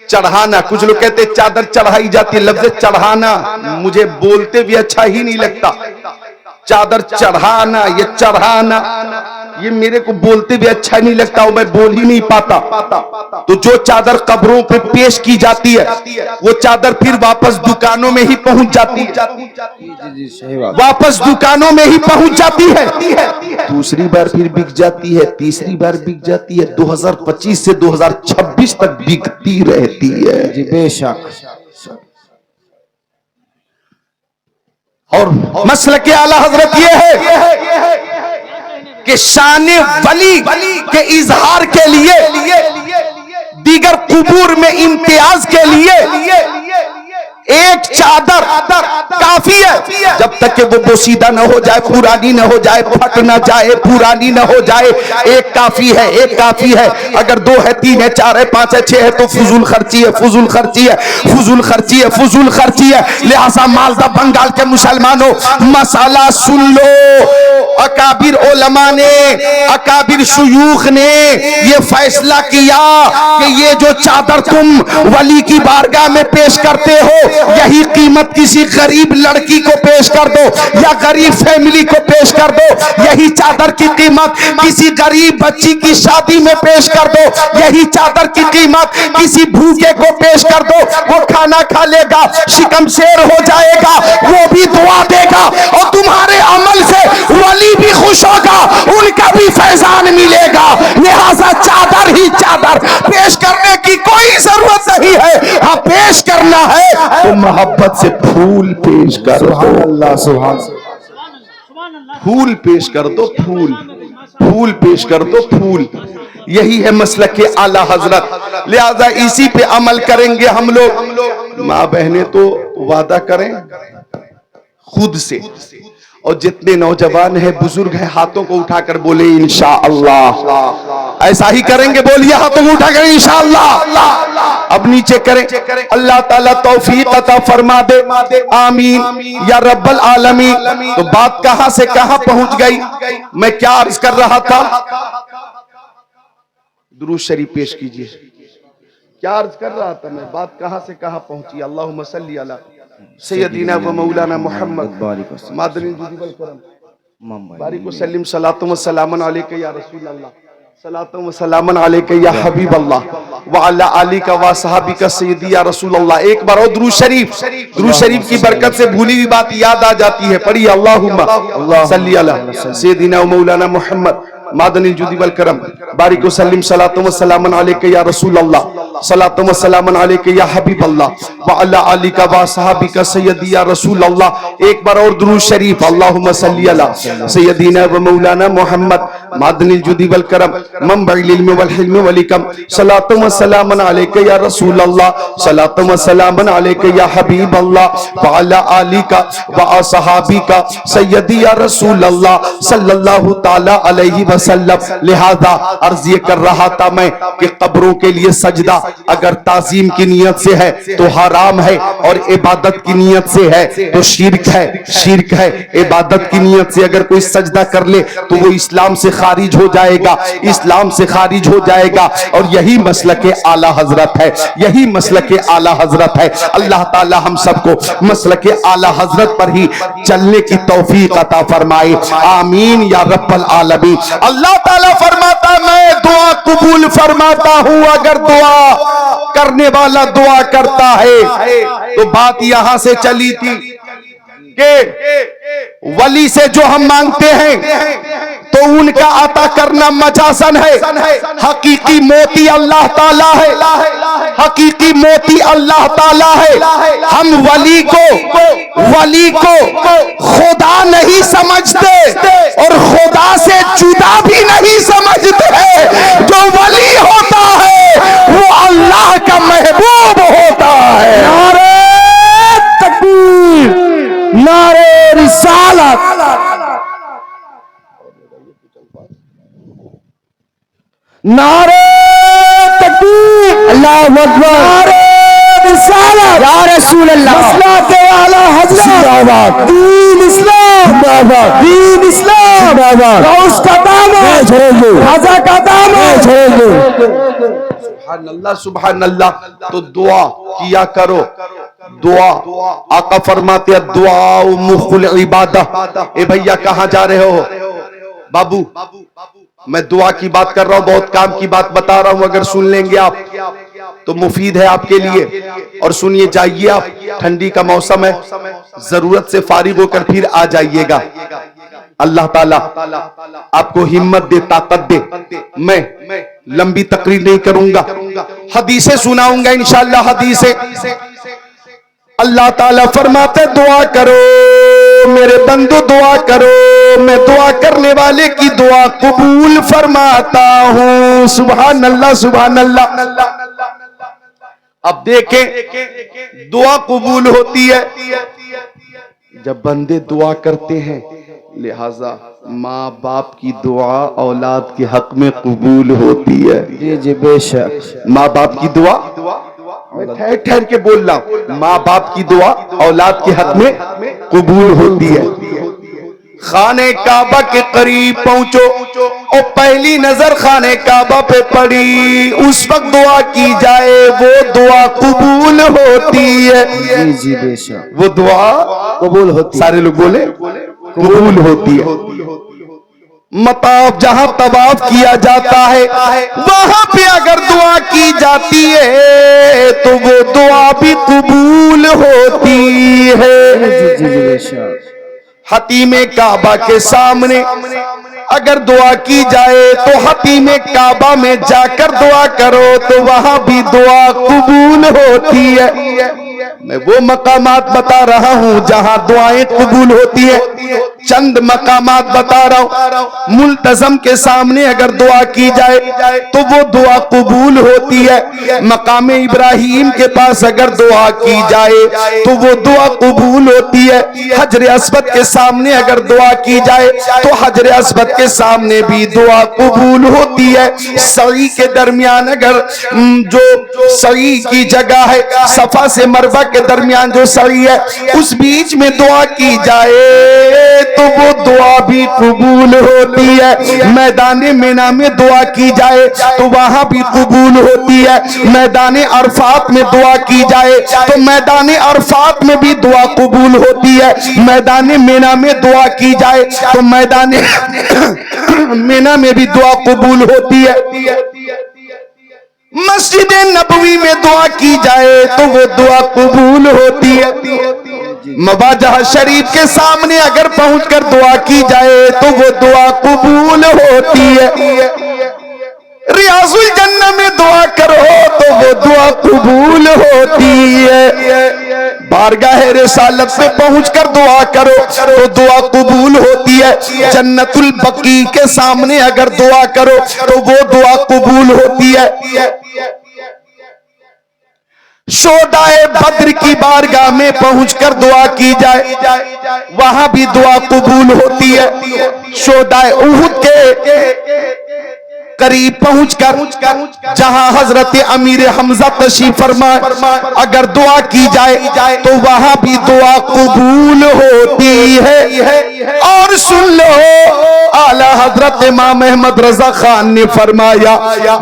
چڑھانا، کچھ لوگ کہتے ہیں چادر چڑھائی جاتی ہے، لفظ چڑھانا مجھے بولتے بھی اچھا ہی نہیں لگتا، چادر چڑھانا، یہ چڑھانا یہ میرے کو بولتے بھی اچھا نہیں لگتا، میں بول ہی نہیں پاتا۔ تو جو چادر قبروں پہ پیش کی جاتی ہے وہ چادر پھر واپس دکانوں میں ہی پہنچ جاتی ہے، واپس دکانوں میں ہی پہنچ جاتی ہے، دوسری بار پھر بک جاتی ہے، تیسری بار بک جاتی ہے، 2025 سے 2026 تک بکتی رہتی ہے۔ جی بے شک۔ اور مسلک اعلی حضرت یہ ہے کہ شان ولی کے اظہار کے لیے، دیگر قبور میں امتیاز کے لیے ایک چادر کافی ہے، جب تک کہ وہ بوسیدہ نہ ہو جائے، پرانی نہ ہو جائے، پھٹ نہ جائے، پرانی نہ ہو جائے، ایک کافی ہے، ایک کافی ہے۔ اگر 2 ہے، 3 ہے، 4 ہے، 5 ہے، 6 ہے تو فضول خرچی ہے، فضول خرچی ہے، فضول خرچی ہے، فضول خرچی ہے۔ لہٰذا مالدہ بنگال کے مسلمانوں مسئلہ سن لو، اکابر علماء نے، اکابر شیوخ نے یہ فیصلہ کیا کہ یہ جو چادر تم ولی کی بارگاہ میں پیش کرتے ہو، یہی قیمت کسی غریب لڑکی کو پیش کر دو یا غریب فیملی کو پیش کر دو، یہی چادر کی قیمت کسی غریب بچی کی شادی میں پیش کر دو، یہی چادر کی قیمت کسی بھوکے کو پیش کر دو، وہ کھانا کھا لے گا، شکم شیر ہو جائے گا، وہ بھی دعا دے گا، اور تمہارے عمل سے ولی بھی خوش ہوگا، ان کا بھی فیضان ملے گا۔ لہذا چادر ہی چادر پیش کرنے کی کوئی ضرورت نہیں ہے، ہاں پیش کرنا ہے تو محبت سے پھول پیش کر دو، اللہ سبحان اللہ، پھول پیش کر دو، پھول، پھول پیش کر دو، پھول۔ یہی ہے مسلک اعلی حضرت، لہذا اسی پہ عمل کریں گے ہم لوگ۔ ماں بہنیں تو وعدہ کریں خود سے، اور جتنے نوجوان ہیں، بزرگ ہیں، ہاتھوں کو اٹھا کر بولے انشاءاللہ، ایسا ہی کریں گے، بولیے ہاتھوں کو اٹھا کر انشاءاللہ۔ اب نیچے کریں، اللہ تعالیٰ توفیق عطا فرما دے، آمین یا رب العالمین۔ تو بات کہاں سے کہاں پہنچ گئی؟ میں کیا عرض کر رہا تھا؟ درود شریف پیش کیجئے۔ کیا عرض کر رہا تھا میں؟ بات کہاں سے کہاں پہنچی؟ اللہم صلی علی سیدنا و مولانا محمد مادن جودی والکرم بارک وسلم، صلاۃ و سلام علیکہ یا رسول اللہ، صلاۃ و سلام علیکہ یا حبیب اللہ، وعلی آلک و صحابک سیدی یا رسول اللہ۔ ایک بار اور درود شریف، درود شریف کی برکت سے بھولی ہوئی بات یاد آ جاتی ہے، پڑھی اللہم صلی علی سیدنا و مولانا محمد مادن الجودی والکرم بارک وسلم، صلاۃ و سلام علیکہ یا رسول اللہ، صلاۃ و سلام علیکہ یا حبیب اللہ، وعلی آلک و صحابک سیدی یا رسول اللہ۔ ایک بار اور درود شریف، اللہم صلی علی سیدنا و مولانا محمد مادن الجودی والکرم منبع العلم والحلم والحکم، صلاۃ و سلام علیکہ یا رسول اللہ، صلاۃ و سلام علیکہ یا حبیب اللہ، وعلی آلک و صحابک سیدی یا رسول اللہ صلی اللہ تعالی علیہ وسلم۔ لہذا عرض یہ کر رہا تھا میں کہ قبروں کے لیے سجدہ اگر تعظیم کی نیت سے ہے تو حرام ہے، اور عبادت کی نیت سے ہے تو شرک ہے، شرک ہے۔ عبادت کی نیت سے اگر کوئی سجدہ کر لے تو وہ اسلام سے خارج ہو جائے گا، اسلام سے خارج ہو جائے گا، اور یہی مسلک اعلی حضرت ہے، یہی مسلک اعلی حضرت ہے۔ اللہ تعالی ہم سب کو مسلک اعلی حضرت پر ہی چلنے کی توفیق عطا فرمائے، آمین یا رب العالمین۔ اللہ تعالیٰ فرماتا میں دعا قبول فرماتا ہوں اگر دعا کرنے والا دعا کرتا ہے۔ تو بات یہاں سے چلی تھی کہ ولی سے جو ہم مانگتے ہیں تو ان کا عطا کرنا مجازن ہے، حقیقی موتی اللہ تعالیٰ ہے، حقیقی موتی اللہ تعالیٰ ہے۔ ہم ولی کو خدا نہیں سمجھتے اور خدا سے جدا بھی نہیں سمجھتے ہیں۔ جو ولی ہوتا ہے وہ اللہ کا محبوب ہوتا ہے۔ نعرہ تکبیر، نعرہ رسالت، نعرہ تکبیر، اللہ اکبر، نعرہ رسالت، یا رسول اللہ، مسلک اعلی حضرت، دین اسلام، دین اسلام، غوث کا دامن، خواجہ کا دامن۔ سبحان اللہ سبحان اللہ۔ تو دعا کیا کرو، دعا آقا فرماتے ہیں دعا مخ العبادہ۔ اے بھیا کہاں جا رہے ہو؟ بابو میں دعا کی بات کر رہا ہوں، بہت کام کی بات بتا رہا ہوں، اگر سن لیں گے آپ تو مفید ہے آپ کے لیے۔ اور سنیے جائیے، آپ ٹھنڈی کا موسم ہے، ضرورت سے فارغ ہو کر پھر آ جائیے گا۔ اللہ تعالیٰ آپ کو ہمت دے، طاقت دے۔ میں لمبی تقریر نہیں کروں گا، حدیثیں سناؤں گا انشاءاللہ۔ حدیثیں اللہ تعالیٰ فرماتے دعا کرو میرے بندو، دعا کرو، میں دعا کرنے والے کی دعا قبول فرماتا ہوں۔ سبحان اللہ سبحان اللہ۔ اب دیکھیں دعا قبول ہوتی ہے جب بندے دعا کرتے ہیں، لہذا ماں باپ کی دعا اولاد کے حق میں قبول ہوتی ہے۔ جی جی بے شک، ماں باپ کی دعا، میں ٹھہر ٹھہر کے بول رہا ہوں، ماں باپ کی دعا اولاد کے حق میں قبول ہوتی ہے۔ خانہ کعبہ کے قریب پہنچو اور پہلی نظر خانہ کعبہ پہ پڑی، اس وقت دعا کی جائے وہ دعا قبول ہوتی ہے۔ جی جی بے شک، وہ دعا قبول ہوتی ہے۔ سارے لوگ بولے قبول ہوتی ہے۔ مطاف جہاں طواف کیا جاتا ہے وہاں پہ اگر دعا کی جاتی ہے تو وہ دعا بھی قبول ہوتی ہے۔ جی جی بے شک، حتیم کعبہ کے سامنے اگر دعا کی جائے تو حتیم کعبہ میں جا کر دعا کرو تو وہاں بھی دعا قبول ہوتی ہے۔ میں وہ مقامات بتا رہا ہوں جہاں دعائیں قبول ہوتی ہے، چند مقامات بتا رہا ہوں۔ ملتزم کے سامنے اگر دعا کی جائے تو وہ دعا قبول ہوتی ہے۔ مقام ابراہیم کے پاس اگر دعا کی جائے تو وہ دعا قبول ہوتی ہے۔ حجر اسود کے سامنے اگر دعا کی جائے تو حجر اسود کے سامنے بھی دعا قبول ہوتی ہے۔ سعی کے درمیان اگر جو سعی کی جگہ ہے، صفا سے مروہ کے درمیان جو سعی ہے، اس بیچ میں دعا کی جائے تو وہ دعا بھی قبول ہوتی ہے۔ میدان مینا میں دعا کی جائے تو وہاں بھی قبول ہوتی ہے۔ میدان عرفات میں دعا کی جائے تو میدان عرفات میں بھی دعا قبول ہوتی ہے۔ میدان مینا میں دعا کی جائے تو میدان مینا میں بھی دعا قبول ہوتی ہے۔ مسجد نبوی میں دعا کی جائے تو وہ دعا قبول ہوتی ہے۔ مواجہ شریف کے سامنے اگر پہنچ کر دعا کی جائے تو وہ دعا قبول ہوتی ہے۔ ریاض الجنہ میں دعا کرو تو وہ دعا قبول ہوتی ہے۔ بارگاہ رسالت سے پہنچ کر دعا کرو تو دعا قبول ہوتی ہے۔ جنت البقیع کے سامنے اگر دعا کرو تو وہ دعا قبول ہوتی ہے۔ شہدائے بدر کی بارگاہ میں پہنچ کر دعا کی جائے وہاں بھی دعا قبول ہوتی ہے۔ شہدائے احد کے قریب پہنچ کر جہاں حضرت امیر حمزہ تشریف فرمائے اگر دعا کی جائے تو وہاں بھی دعا قبول ہوتی ہے۔ اور سن لو اعلی حضرت امام احمد رضا خان نے فرمایا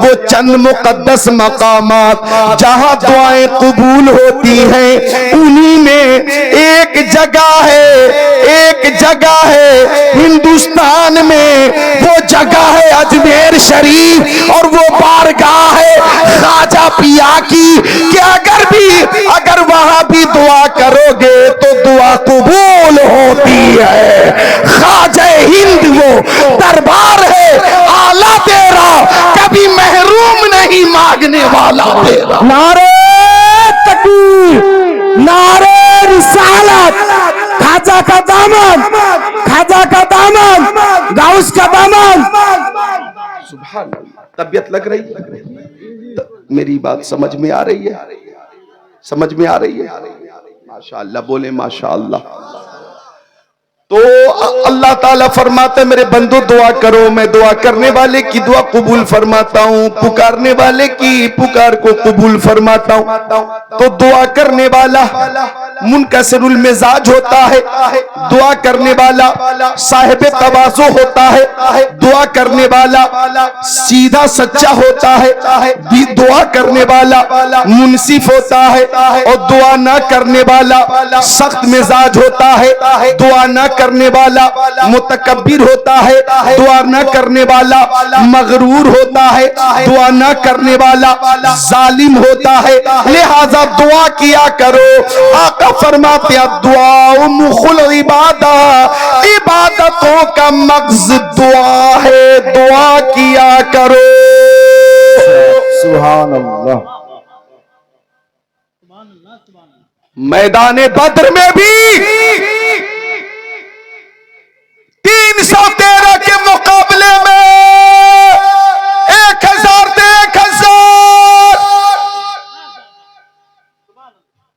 وہ چند مقدس مقامات جہاں دعائیں قبول ہوتی ہیں انہی میں ایک جگہ ہے ہندوستان میں، وہ جگہ ہے اجمیر شریف اور وہ بارگاہ ہے خواجہ پیا کی کہ اگر وہاں بھی دعا کرو گے تو دعا قبول ہوتی ہے. خواجہ ہند وہ دربار ہے آلہ تیرا کبھی محروم نہیں مانگنے والا تیرا. نعرہ تکبیر، نعرہ رسالت، خواجہ کا دامن، خواجہ کا دامن، غوث کا دامن. سبحان اللہ. طبیعت لگ رہی ہے؟ میری بات سمجھ میں آ رہی ہے؟ سمجھ میں آ رہی ہے؟ ماشاءاللہ بولیں ماشاءاللہ. تو اللہ تعالیٰ فرماتے میرے بندو دعا کرو، میں دعا کرنے والے کی دعا قبول فرماتا ہوں، پکارنے والے کی پکار کو قبول فرماتا ہوں. تو دعا کرنے والا منکسر المزاج ہوتا ہے، دعا کرنے والا صاحب تواضع ہوتا ہے، دعا کرنے والا سیدھا سچا ہوتا ہے، دعا کرنے والا منصف ہوتا ہے، اور دعا نہ کرنے والا سخت مزاج ہوتا ہے، دعا نہ کرنے والا متکبر ہوتا ہے، دعا نہ کرنے والا مغرور ہوتا ہے، دعا نہ کرنے والا ظالم ہوتا ہے. لہذا دعا کیا کرو. آقا فرماتے ہیں دعا مخ العبادہ، عبادتوں کا مغز دعا ہے، دعا کیا کرو. سبحان اللہ. میدان بدر میں بھی 313 کے مقابلے میں 1000 سے 1000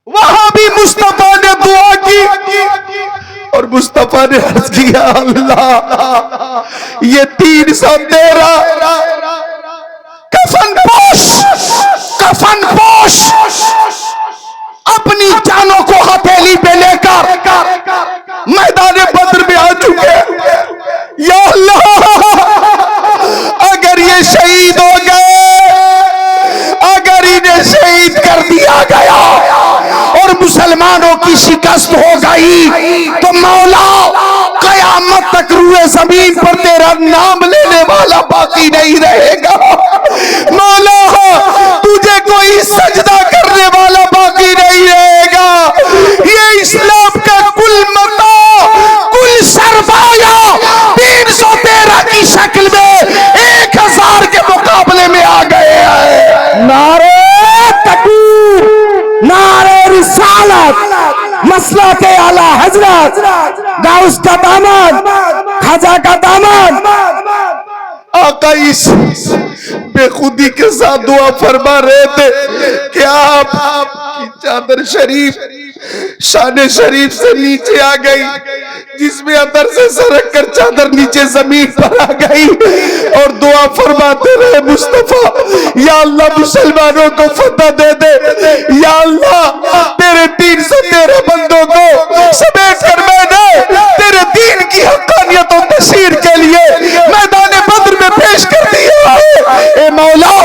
وہاں بھی مصطفیٰ نے دعا کی اور مصطفیٰ نے عرض کیا اللہ یہ 313 کفن پوش اپنی جانوں کو ہتھیلی پہ لے کر میدان بدر میں آ چکے. یا اللہ اگر یہ شہید ہو گئے، اگر انہیں شہید کر دیا گیا اور مسلمانوں کی شکست ہو گئی تو مولا قیامت تک روئے زمین پر تیرا نام لینے والا باقی نہیں رہے گا. مولا تجھے کوئی سجدہ کرنے والا باقی نہیں رہے گا. یہ اسلام کا کل متا، کل سرمایہ 313 کی شکل میں 1000 کے مقابلے میں آ گئے ہیں. نعرہ تکبیر، نعرہ رسالت، مسلک اعلی حضرت، غوث کا دامن، خواجہ کا دامن. آقا اس بے خودی کے ساتھ دعا فرما رہے تھے کہ آپ کی چادر شریف شان شریف سے نیچے آ گئی، جس میں اندر سے سرک کر چادر نیچے زمین پر آ گئی، اور دعا فرماتے رہے مصطفیٰ یا اللہ مسلمانوں کو فتح دے دے، یا اللہ تیرے 313 بندوں کو سمیٹ کر میں نے تیرے دین کی حقانیت و تشہیر کے لیے میدان بدر میں پیش کر دیا ہے. اے مولا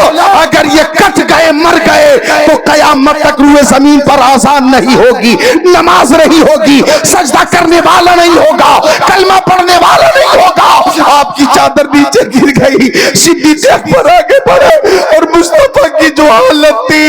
اگر یہ کٹ گئے مر گئے تو قیامت تک روئے زمین پر آزان نہیں ہوگی، نماز نہیں ہوگی، سجدہ کرنے والا نہیں ہوگا، کلمہ پڑھنے والا نہیں ہوگا. آپ کی چادر نیچے گر گئی، صدیق اکبر آگے بڑھے اور مصطفیٰ کی جو حالت تھی،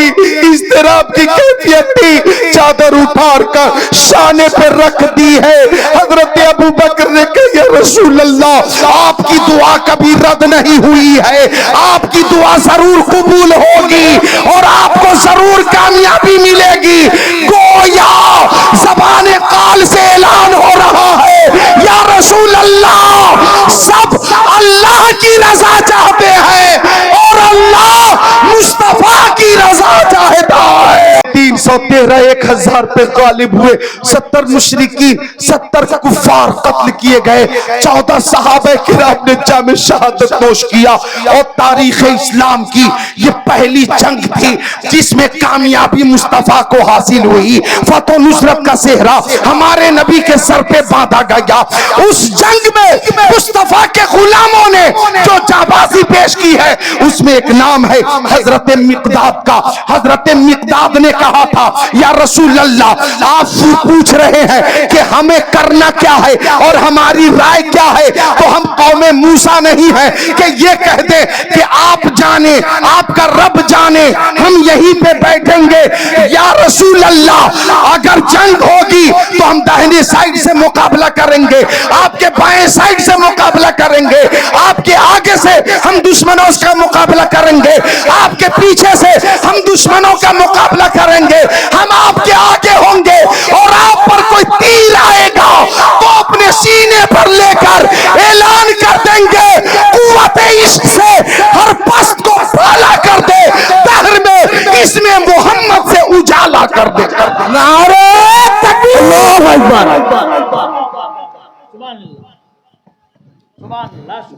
اضطراب کی کیفیت تھی، چادر اٹھار کر شانے پہ رکھ دی ہے. حضرت ابو بکر نے کہا یا رسول اللہ آپ کی دعا کبھی رد نہیں ہوئی ہے، آپ کی دعا ضرور قبول ہوگی اور آپ کو ضرور کامیابی ملے گی. گویا زبان قال سے اعلان ہو رہا ہے یا رسول اللہ سب اللہ کی رضا چاہتے ہیں اور اللہ مصطفیٰ کی رضا چاہتا ہے. 313 1000 پہ غالب ہوئے، 70 مشرکین 70 کفار قتل کیے گئے، 14 صحابہ کرام نے جام شہادت نوش کیا. اور تاریخ اسلام کی یہ پہلی جنگ تھی جس میں کامیابی مصطفیٰ کو حاصل ہوئی. فتح و نصرت کا صحرا ہمارے نبی کے سر پہ باندھا گیا. اس جنگ میں مصطفیٰ کے غلاموں نے جو جابازی پیش کی ہے اس میں ایک نام ہے حضرت مقداد کا. حضرت مقداد نے کہا تھا یا رسول اللہ آپ پوچھ رہے ہیں کہ ہمیں کرنا کیا ہے اور ہماری رائے کیا ہے, تو ہم قوم موسیٰ نہیں ہے کہ یہ کہہ دیں کہ آپ جانے آپ کا رب جانے ہم یہیں پہ بیٹھیں گے. یا رسول اللہ اگر جنگ ہوگی تو ہم داہنی سائیڈ سے مقابلہ کریں گے, آپ کے بائیں سائیڈ سے مقابلہ کریں گے, آپ کے آگے سے ہم دشمنوں کا مقابلہ کریں گے, آپ کے پیچھے سے ہم دشمنوں کا مقابلہ کریں گے, ہم آپ کے آگے ہوں گے اور آپ پر کوئی تیر آئے گا تو اپنے سینے پر لے کر اعلان کر دیں گے قوت عشق سے ہر پست کو پھالا کر دے, دہر میں اس میں محمد سے اجالا کر دے. نعرہ تکبیر. اللہ اکبر.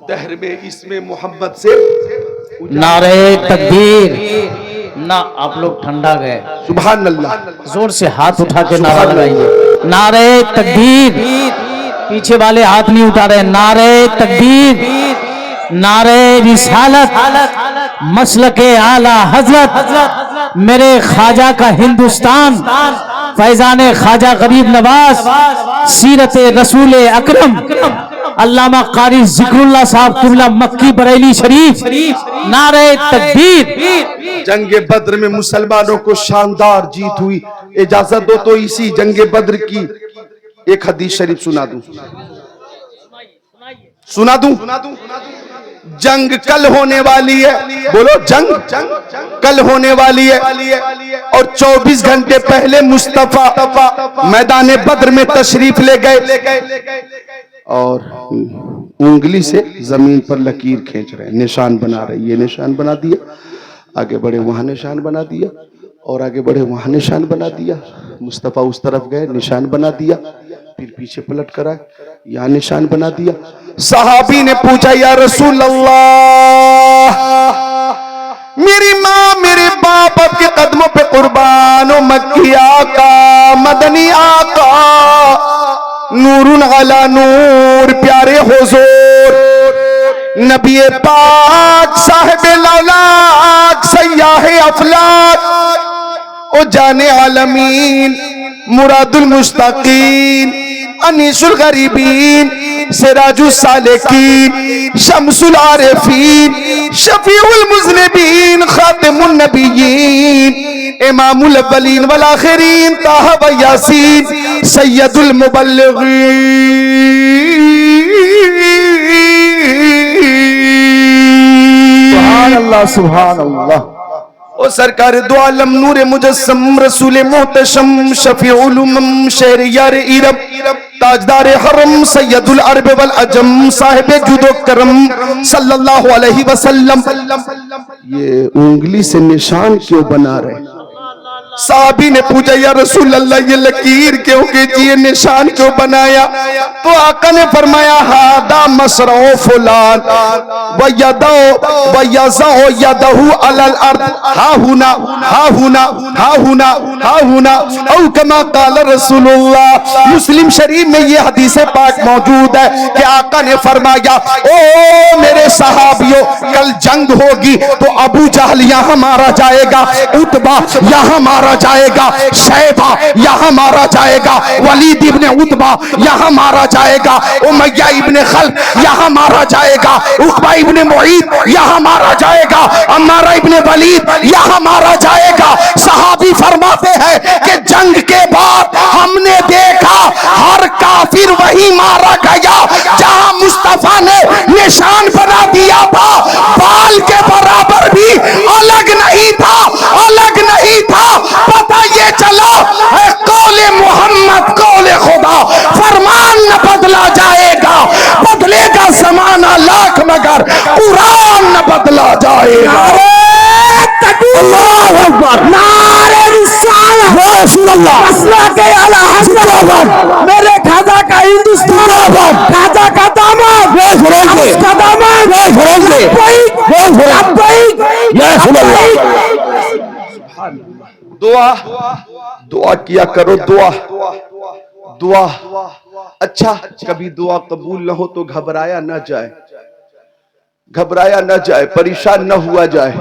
دہر میں اس میں محمد سے نعرہ تکبیر. نہ آپ لوگ ٹھنڈا گئے, سبحان اللہ, زور سے ہاتھ اٹھا کے نعرہ لگائیے. نعرہ تکبیر. پیچھے والے ہاتھ نہیں اتارے. نعرہ تکبیر. نعرہ رسالت. مسلک اعلی حضرت میرے خواجہ کا ہندوستان, فیضان خواجہ غریب نواز, سیرت رسول اکرم علامہ قاری ذکر اللہ صاحب قبلہ مکی بریلی شریف. نعرہ تکبیر. جنگ بدر میں مسلمانوں کو شاندار جیت ہوئی. اجازت دو تو اسی جنگ بدر کی ایک حدیث شریف سنا دوں. جنگ کل ہونے والی ہے, بولو جنگ کل ہونے والی ہے, اور 24 گھنٹے پہلے مصطفیٰ میدان بدر میں تشریف لے گئے اور انگلی سے زمین پر لکیر کھینچ رہے, نشان بنا رہے. یہ نشان بنا دیا, آگے بڑھے وہاں نشان بنا دیا, اور آگے بڑھے وہاں نشان بنا دیا. مصطفیٰ اس طرف گئے, نشان بنا دیا, پھر پیچھے پلٹ کر آئے, یہاں نشان بنا دیا. صحابی نے پوچھا یا رسول اللہ میری ماں میرے باپ آپ کے قدموں پہ قربان, و مکی آقا مدنی آقا نور علی نور پیارے حضور نبی پاک صاحب الاولاق سیاح افلاق او جان عالمین مراد المشتاقین انیس الغریبین سراج السالکین شمس العارفین شفیع المذنبین خاتم النبیین امام الاولین والآخرین طہ و یاسین سید المبلغین. سبحان اللہ سبحان اللہ. او سرکار دو عالم نور مجسم رسول محتشم شفیع الامم شہریار عرب تاجدار حرم سید العرب والعجم صاحب جود و کرم صلی اللہ علیہ وسلم. یہ انگلی سے نشان کیوں بنا رہے؟ صحابی نے پوچھا یا رسول اللہ یہ لکیر کیوں کیجئے, یہ نشان کیوں بنایا؟ تو آقا نے فرمایا ہادا مسرع فلان ویضع یدہ علی الارض ہا ہونا ہا ہونا ہا ہونا ہا ہونا او کما قال رسول اللہ. مسلم شریف میں یہ حدیث پاک موجود ہے کہ آقا نے فرمایا او میرے صحابیوں کل جنگ ہوگی تو ابو جہل یہاں مارا جائے گا, عتبہ یہاں مارا جائے گا, شیبہ یہاں مارا جائے گا, ولید ابن عتبہ یہاں مارا جائے گا, امیہ ابن خلف یہاں مارا جائے گا, عقبہ ابن معیط یہاں مارا جائے گا, عمارہ ابن ولید یہاں مارا جائے گا. صحابی فرماتے ہیں کہ جنگ کے بعد ہم نے دیکھا ہر کافر وہی مارا گیا جہاں مصطفیٰ نے نشان بنا دیا تھا. بال کے برابر بھی الگ نہیں تھا, الگ نہیں تھا. پتہ یہ چلا ہے قول محمد قول خدا, فرمان نہ بدلا جائے گا, بدلے گا زمانہ لاکھ مگر قرآن نہ بدلا جائے گا. اللہ اکبر. نعرہ رسالت رسول اللہ مسلک اعلی حضرت میرے خواجہ کا ہندوستان, خواجہ کا دامن اس کا دامن دعا کیا کرو, دعا. اچھا کبھی دعا قبول نہ ہو تو گھبرایا نہ جائے. گھبرایا نہ جائے، پریشان نہ ہوا جائے،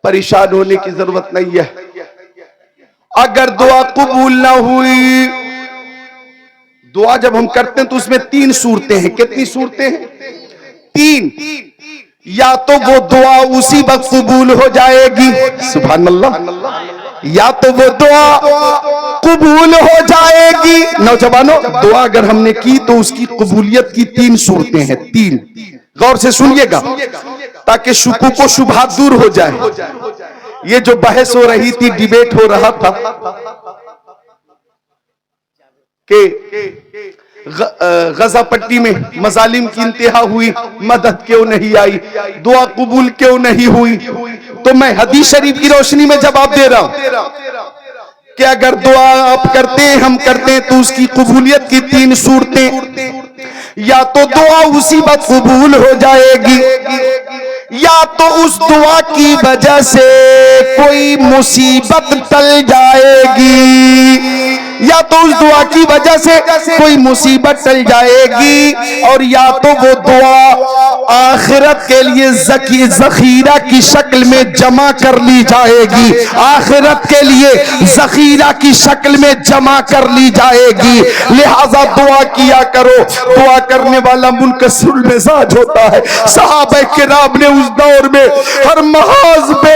پریشان ہونے کی ضرورت نہیں ہے۔ اگر دعا قبول نہ ہوئی، دعا جب ہم کرتے ہیں تو اس میں 3 صورتیں ہیں۔ کتنی صورتیں ہیں؟ 3۔ یا تو وہ دعا اسی وقت قبول ہو جائے گی، سبحان اللہ، یا تو وہ دعا قبول ہو جائے گی۔ نوجوانوں، دعا اگر ہم نے کی تو اس کی قبولیت کی 3 صورتیں ہیں، 3۔ غور سے سنیے گا تاکہ شکوک و شبہات دور ہو جائے۔ یہ جو بحث ہو رہی تھی، ڈیبیٹ ہو رہا تھا کہ غزہ پٹی میں مظالم کی انتہا ہوئی، مدد کیوں نہیں آئی، دعا قبول کیوں نہیں ہوئی؟ تو میں حدیث شریف کی روشنی میں جواب دے رہا ہوں کہ اگر دعا آپ کرتے ہیں، ہم کرتے ہیں، تو اس کی قبولیت کی 3 صورتیں۔ یا تو دعا اسی وقت قبول ہو جائے گی، یا تو اس دعا کی وجہ سے کوئی مصیبت ٹل جائے گی، یا تو اس دعا کی وجہ سے کوئی مصیبت ٹل جائے گی، اور یا تو وہ دعا آخرت کے لیے ذخیرہ کی شکل میں جمع کر لی جائے گی، آخرت کے لیے ذخیرہ کی شکل میں جمع کر لی جائے گی۔ لہذا دعا کیا کرو۔ دعا کرنے والا منکسر المزاج ہوتا ہے۔ صحابہ کرام نے اس دور میں ہر محاذ پہ،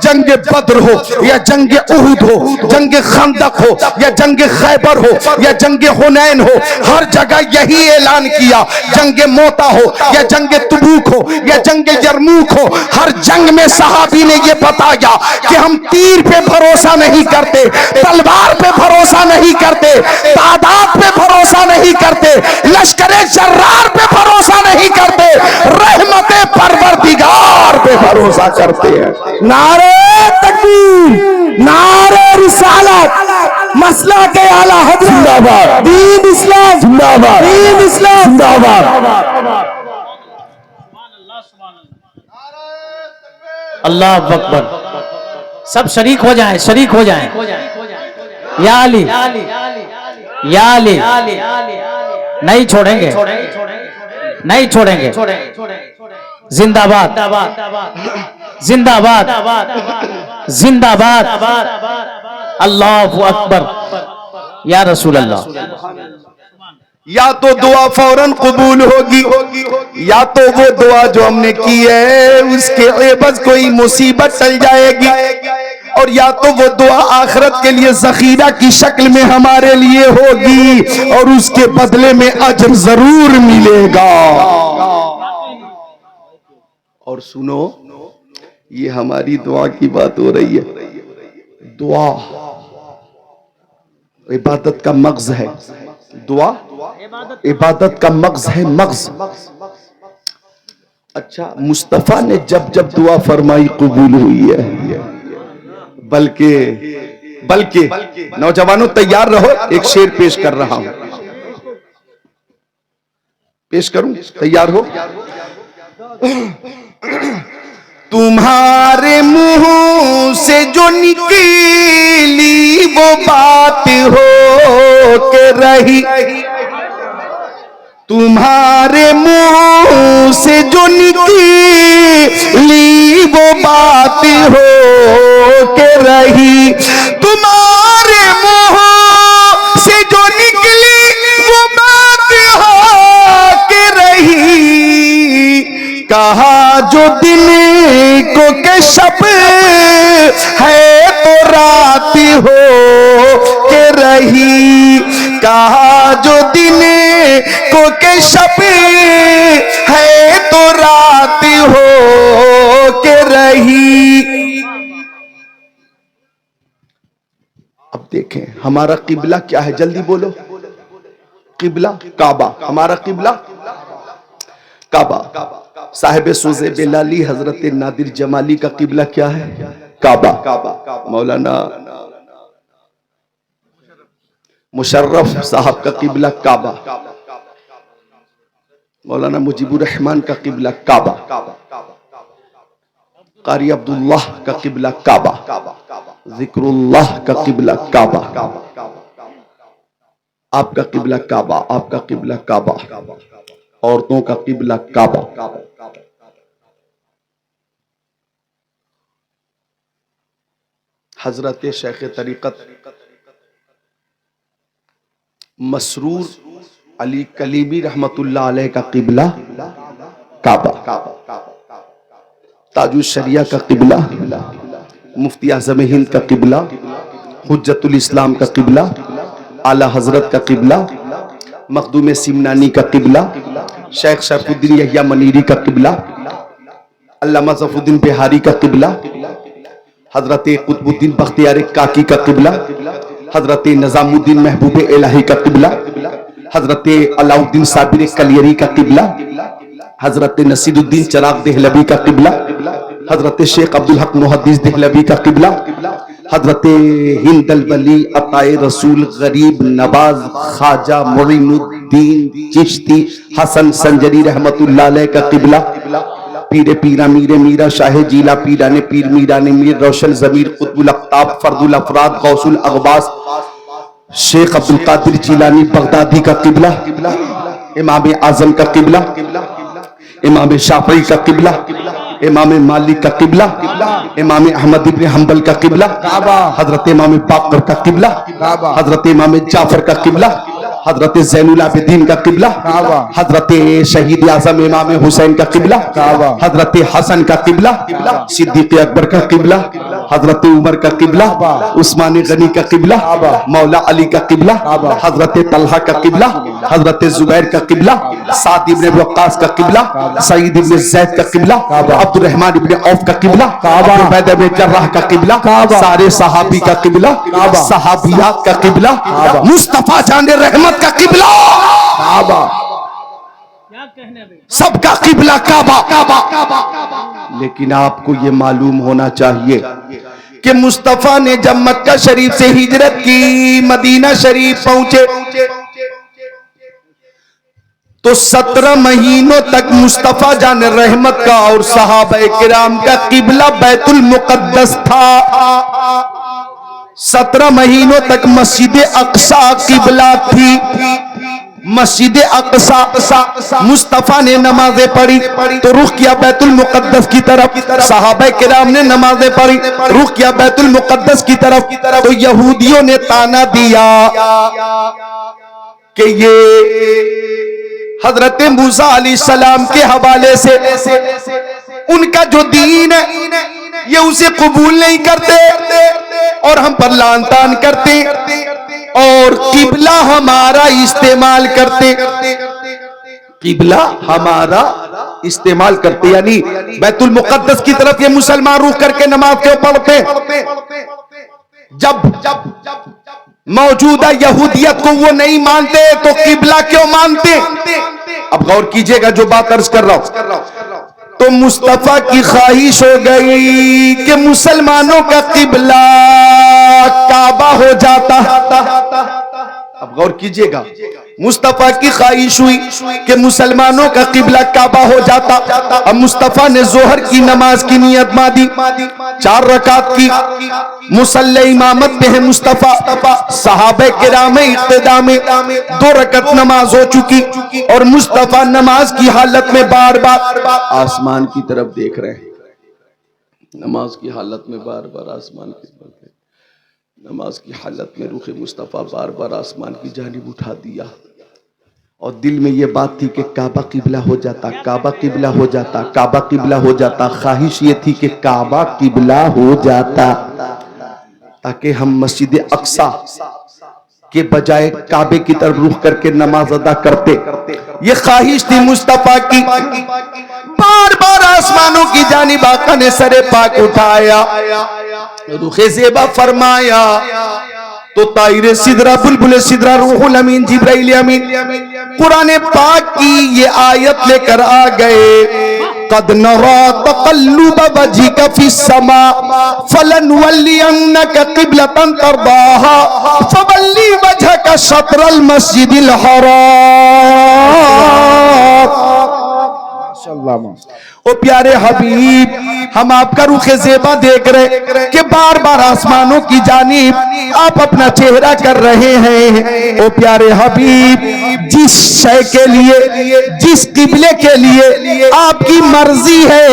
جنگ بدر ہو یا جنگ احد ہو، جنگ خندق ہو یا جنگ خیبر ہو یا جنگ حنین ہو، ہر جگہ یہی اعلان کیا۔ جنگ موتا ہو یا جنگ تبوک ہو یا جنگ یرموک ہو، ہر جنگ میں صحابی نے یہ بتایا کہ ہم تیر پہ بھروسہ نہیں کرتے، تلوار پہ بھروسہ نہیں کرتے، تعداد پہ بھروسہ نہیں کرتے، لشکر جرار پہ بھروسہ نہیں کرتے، رحمت پروردگار پہ بھروسہ کرتے ہیں۔ نعرہ تکبیر، نعرہ رسالت، مسئلہ کے اعلی حضرت زندہ باد، دین اسلام زندہ باد، دین اسلام زندہ باد۔ اللہ اکبر، سب شریک ہو جائیں، شریک ہو جائیں۔ یا علی، یا علی، نہیں چھوڑیں گے، نہیں چھوڑیں گے۔ زندہ باد، زندہ باد، زندہ باد، اللہ اکبر، یا رسول اللہ۔ یا تو دعا فوراً قبول ہوگی، یا تو وہ دعا جو ہم نے کی ہے اس کے عوض کوئی مصیبت ٹل جائے گی، اور یا تو وہ دعا آخرت کے لیے ذخیرہ کی شکل میں ہمارے لیے ہوگی، اور اس کے بدلے میں اجر ضرور ملے گا۔ اور سنو، یہ ہماری دعا کی بات ہو رہی ہے۔ دعا عبادت کا مغز ہے، دعا عبادت کا مغز ہے، مغز۔ اچھا، مصطفیٰ نے جب جب دعا فرمائی قبول ہوئی ہے، بلکہ نوجوانوں تیار رہو، ایک شعر پیش کر رہا ہوں، پیش کروں؟ تیار ہو؟ تمہارے منہ سے جو نکلی وہ بات ہو کے رہی، تمہارے منہ سے جو نکلی وہ بات ہو کے رہی، تمہارے منہ سے جو نکلی وہ بات ہو کے رہی، کہا جو دن کو کہ شب ہے تو رات ہو کے رہی، کہا جو دن کو کہ شب ہے تو رات ہو کے رہی۔ اب دیکھیں ہمارا قبلہ کیا ہے، جلدی بولو۔ قبلہ کعبہ، ہمارا قبلہ کعبہ۔ صاحب سوز بلالی حضرت نادر جمالی کا قبلہ کیا ہے؟ کعبہ۔ مولانا مشرف صاحب کا قبلہ کعبہ، مولانا مجیب الرحمن کا قبلہ کعبہ، قاری عبداللہ کا قبلہ کعبہ، ذکر اللہ کا قبلہ کعبہ، آپ کا قبلہ کعبہ، آپ کا قبلہ کعبہ، عورتوں کا قبلہ کعبہ۔ حضرت شیخ طریقت مسرور علی کلیمی رحمت اللہ علیہ کا قبلہ کعبہ، تاج الشریعہ کا قبلہ، مفتی اعظم ہند کا قبلہ، حجت الاسلام کا قبلہ، اعلی حضرت کا قبلہ، مخدوم سمنانی کا قبلہ، شیخ شرف الدین یحییٰ منیری کا قبلہ، علامہ ظفر الدین بہاری کا قبلہ، حضرت قطب الدین بختیار کاکی کا قبلہ، حضرت نظام الدین محبوب الہی کا قبلہ، حضرت علاء الدین صابر کلیری کا قبلہ، حضرت نصیر الدین چراغ دہلوی کا قبلہ، حضرت شیخ عبدالحق محدث دہلوی کا قبلہ، حضرت ہند الولی عطائے رسول غریب نواز خواجہ معین الدین چشتی حسن سنجری رحمت اللہ علیہ کا قبلہ، پیر پیرا میر میرا شاہ جیلا پیران پیر میران میر روشن ضمیر قطب الاقطاب فرد الافراد غوث الاغواث شیخ عبدالقادر جیلانی بغدادی کا قبلہ، امام اعظم کا قبلہ، امام شافعی کا قبلہ، امام مالک کا قبلہ، امام احمد ابن حنبل کا قبلہ، حضرت امام باقر کا قبلہ، حضرت امام جعفر کا قبلہ، حضرت زین العابدین کا قبلہ، حضرت شہید اعظم امام حسین کا قبلہ، حضرت حسن کا قبلہ، صدیق اکبر کا قبلہ، حضرت عمر کا قبلہ، عثمان غنی کا قبلہ، مولا علی کا قبلہ، حضرت طلحہ کا قبلہ، حضرت زبیر کا قبلہ، سعد ابن وقاص کا قبلہ، سعید ابن زید کا قبلہ، عبد الرحمن ابن عوف کا قبلہ، عبیدہ بن جراح کا قبلہ، سارے صحابی کا قبلہ، صحابیات کا قبلہ، مصطفیٰ جان رحمت کا قبلہ، سب کا قبلہ کعبہ۔ لیکن آپ کو یہ معلوم ہونا چاہیے کہ مصطفیٰ نے جب مکہ شریف سے ہجرت کی مدینہ شریف پہنچے تو 17 مہینوں تک مصطفیٰ جان رحمت کا اور صحابہ کرام کا قبلہ بیت المقدس تھا۔ 17 مہینوں تک مسجد اقصی قبلہ تھی۔ مسجد اقصی مصطفیٰ نے نمازیں پڑھی تو رخ کیا بیت المقدس کی طرف، صحابہ کرام نے نمازیں پڑھی رخ کیا بیت المقدس کی طرف، تو یہودیوں نے تانا دیا کہ یہ حضرت موسیٰ علیہ السلام کے حوالے سے ان کا جو دین ہے یہ اسے قبول نہیں کرتے اور ہم پر لعن طعن کرتے اور قبلہ ہمارا استعمال کرتے، قبلہ ہمارا استعمال کرتے، یعنی بیت المقدس کی طرف یہ مسلمان رخ کر کے نماز کیوں پڑھتے؟ جب موجودہ یہودیت کو وہ نہیں مانتے تو قبلہ کیوں مانتے؟ اب غور کیجئے گا جو بات عرض کر رہا ہوں۔ تو مصطفیٰ کی خواہش ہو گئی کہ مسلمانوں کا قبلہ کعبہ ہو جاتا۔ اب غور کیجئے گا، مصطفیٰ کی خواہش ہوئی کہ مسلمانوں کا قبلہ کعبہ ہو جاتا۔ اب مصطفیٰ نے ظہر کی نماز کی نیت باندھی، 4 رکعت کی، مصلی امامت پہ ہے مصطفیٰ، صحابہ کرام اقتداء میں 2 رکعت نماز ہو چکی اور مصطفیٰ نماز کی حالت میں بار بار آسمان کی طرف دیکھ رہے ہیں، نماز کی حالت میں بار بار آسمان کی طرف، نماز کی حالت میں رخ مصطفیٰ بار بار آسمان کی جانب اٹھا دیا اور دل میں یہ بات تھی کہ کعبہ قبلہ ہو جاتا، کعبہ قبلہ ہو جاتا، کعبہ قبلہ ہو جاتا۔ خواہش یہ تھی کہ کعبہ قبلہ ہو جاتا تاکہ ہم مسجد اقصی کے بجائے کعبے کی طرف رخ کر کے نماز ادا کرتے۔ یہ خواہش تھی مصطفیٰ کی۔ بار بار آسمانوں کی جانب آقا نے سر پاک اٹھایا، رخ زیبا فرمایا تو طائر سدرہ بلبل سدرہ روح الامین جبرائیل امین قرآن پاک کی یہ آیت لے کر آ گئے، قد نرى تقلب وجهك في السماء فلنولينك قبلة ترضاها فولي وجهك شطر المسجد الحرام۔ او پیارے حبیب ہم آپ کا رخ زیبا دیکھ رہے کہ بار بار آسمانوں کی جانب آپ اپنا چہرہ کر رہے ہیں۔ او پیارے حبیب، جس شے کے لیے، جس قبلے کے لیے آپ کی مرضی ہے،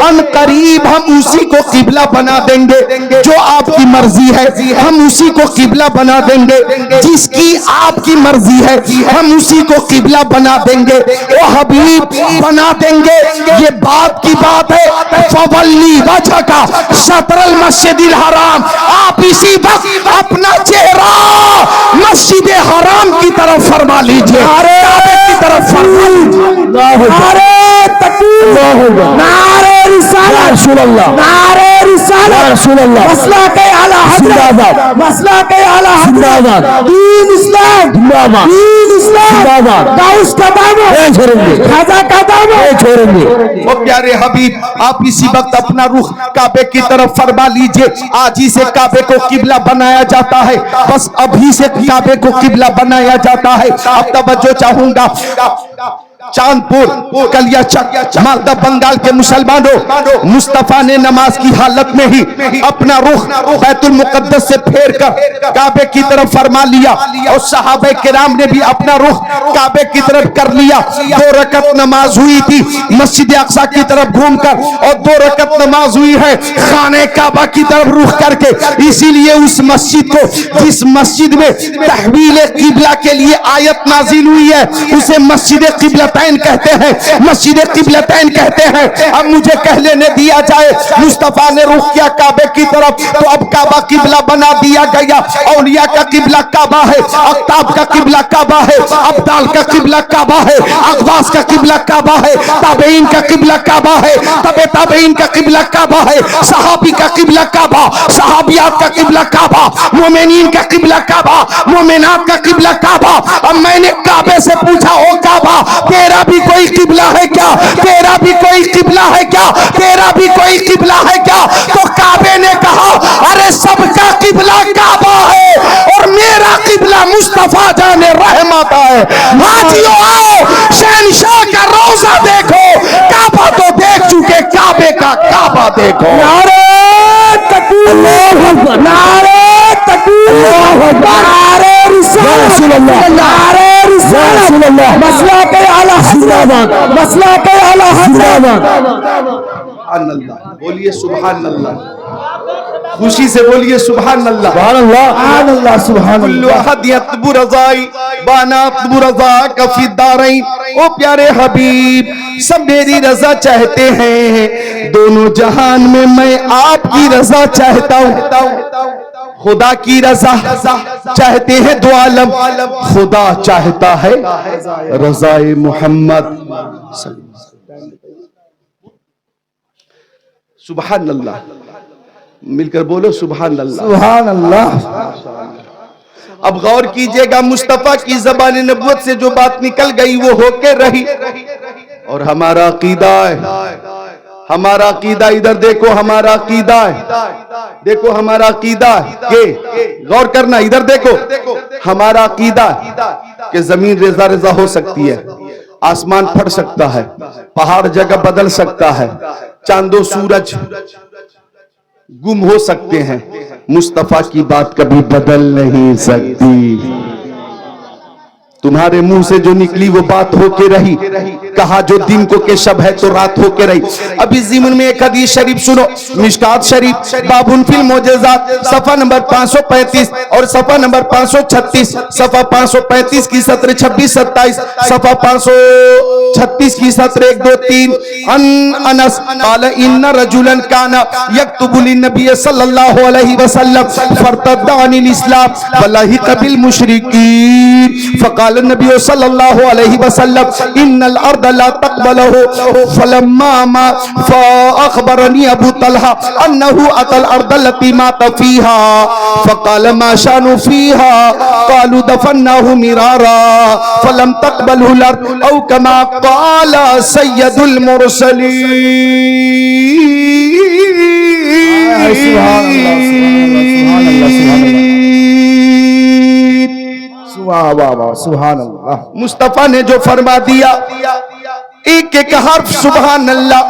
ان قریب ہم اسی کو قبلہ بنا دیں گے۔ جو آپ کی مرضی ہے ہم اسی کو قبلہ بنا دیں گے، جس کی آپ کی مرضی ہے ہم اسی کو قبلہ بنا دیں گے۔ او حبیب، بنا دیں گے، یہ بات کی بات ہے۔ فولی وجہ کا شطر المسجد الحرام، آپ اسی وقت اپنا چہرہ مسجد حرام کی طرف فرما لیجئے، کعبے کی طرف فرما لیجئے۔ نعرہ تکبیر، نعرہ رسالت، رسول اللہ، نعرہ رسالت، رسول اللہ، مسلک اعلی حضرت، مسلک اعلی حضرت، دین اسلام، دین اسلام، غوث کا دامن چھوڑیں گے، خواجہ کا دامن چھوڑیں گے۔ او پیارے حبیب، آپ اسی وقت اپنا رخ کعبے کی طرف فرما لیجئے۔ آج ہی سے کعبے کو قبلہ بنایا جاتا ہے، بس ابھی سے کعبے کو قبلہ بنایا جاتا ہے۔ اب توجہ چاہوں گا، چاندپور، کلیا چک، مالدہ بنگال کے مسلمانوں، مصطفیٰ نے نماز کی حالت میں ہی اپنا رخ بیت المقدس سے پھیر کر کعبے کی طرف فرما لیا، اور صحابہ کرام نے بھی اپنا رخ کعبے کی طرف کر لیا۔ 2 رکعت نماز ہوئی تھی مسجد اقصی کی طرف گھوم کر، اور 2 رکعت نماز ہوئی ہے خانہ کعبہ کی طرف رخ کر کے۔ اسی لیے اس مسجد کو، جس مسجد میں تحویل قبلہ کے لیے آیت نازل ہوئی ہے، اسے مسجد قبلتین کہتے ہیں، مسجد قبلتین کہتے ہیں۔ اب مجھے کہہ لینے دیا جائے، مصطفیٰ نے رخ کیا کعبے کی طرف، تو اب کعبہ قبلہ بنا دیا گیا۔ اولیاء کا قبلہ کعبہ ہے، اقطاب کا قبلہ کعبہ ہے، ابدال کا قبلہ کعبہ ہے، اغواس کا قبلہ کعبہ ہے، تابعین کا قبلہ کعبہ ہے، تابعین کا قبلہ کعبہ ہے، صحابی کا قبلہ کعبہ، صحابیات کا قبلہ کعبہ، مومنین کا قبلہ کعبہ، مومنات کا قبلہ کعبہ۔ اب میں نے کعبے سے پوچھا، او کعبہ، تیرا بھی کوئی قبلہ ہے کیا؟ تیرا بھی کوئی قبلہ ہے کیا؟ تیرا بھی کوئی قبلہ ہے کیا؟ تو کعبے نے کہا، ارے سب کا قبلہ کعبہ ہے، اور میرا قبلہ مصطفیٰ جان رحمت ہے۔ حاجیوں آؤ، شہنشاہ کا روضہ دیکھو، کعبہ تو دیکھ چکے، کعبے کا کعبہ دیکھو۔ نعرہ تکبیر، نعرہ تکبیر، نعرہ رسالت، نعرہ رسالت، مسلک اعلی حضرت، مسلک اعلی حضرت۔ سبحان اللہ، بولیے سبحان اللہ، خوشی سے بولیے سبحان اللہ۔ سبحان اللہ، سبحان اللہ، سبحان کل اللہ۔ احد یطلب رضائی وانا اطلب رضاک فی الدارین۔ او پیارے حبیب، سب میری رضا چاہتے ہیں، دونوں جہان میں میں آپ کی رضا چاہتا ہوں۔ خدا کی رضا چاہتے ہیں دو عالم، خدا چاہتا ہے رضا محمد۔ سبحان اللہ، مل کر بولو سبحان اللہ، سبحان اللہ۔ اب غور کیجئے گا، مصطفیٰ کی زبان نبوت سے جو بات نکل گئی وہ ہو کے رہی، اور ہمارا عقیدہ ہے، ہمارا عقیدہ ادھر دیکھو، ہمارا عقیدہ ہے، دیکھو ہمارا عقیدہ کہ غور کرنا، ادھر دیکھو، ہمارا عقیدہ کہ زمین ریزہ ریزہ ہو سکتی ہے، آسمان پھٹ سکتا ہے، پہاڑ جگہ بدل سکتا ہے، چاند و سورج گم ہو سکتے ہیں، مصطفیٰ کی بات کبھی بدل نہیں سکتی۔ تمہارے منہ سے جو نکلی وہ بات ہو کے رہی، کہا جو دن کو کہ شب ہے تو رات ہو کے رہی۔ اب اس ضمن میں ایک حدیث شریف سنو، مشکات شریف بابن فی المعجزات، صفحہ نمبر 535 اور صفحہ نمبر 536، صفحہ 535 کی سطر 26-27، صفحہ 536 کی سطر 1-2-3۔ انس قال ان رجلا کان یکتب للنبی صلی اللہ علیہ وسلم فارتد عن الاسلام ولحق بالمشرکین، فقال النبي صلى الله عليه وسلم ان الارض لا تقبله، فلما ما فاخبرني ابو طلحه انه اتى الارض التي مات فيها، فقال ما شان فيها، قالوا دفناه مرارا فلم تقبله الارض، او كما قال سيد المرسلين۔ سبحان اللہ، سبحان اللہ، سبحان اللہ۔ سبحان اللہ۔ مصطفیٰ نے جو فرما دیا، ایک ایک حرف سبحان اللہ،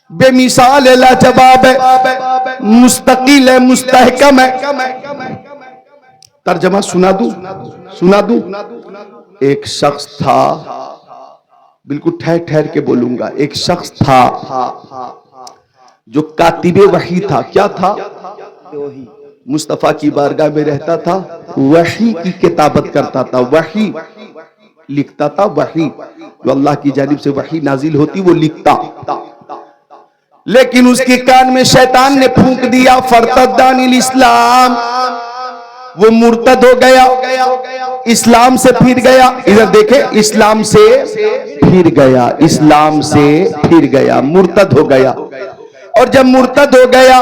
بے مثال ہے، لاجواب ہے، مستقل ہے، مستحکم ہے۔ ترجمہ سنا دوں۔ ایک شخص تھا، بالکل ٹھہر ٹھہر کے بولوں گا، ایک شخص تھا جو کاتب وحی تھا۔ کیا تھا؟ مصطفیٰ کی بارگاہ میں رہتا تھا، وحی کی کتابت کرتا تھا، وحی لکھتا تھا، وحی جو اللہ کی جانب سے وحی نازل ہوتی وہ لکھتا، لیکن اس کے کان میں شیطان نے پھونک دیا، فارتد عن الاسلام، وہ مرتد ہو گیا، اسلام سے پھر گیا۔ ادھر دیکھیں، اسلام سے پھر گیا، اسلام سے پھر گیا، مرتد ہو گیا۔ اور جب مرتد ہو گیا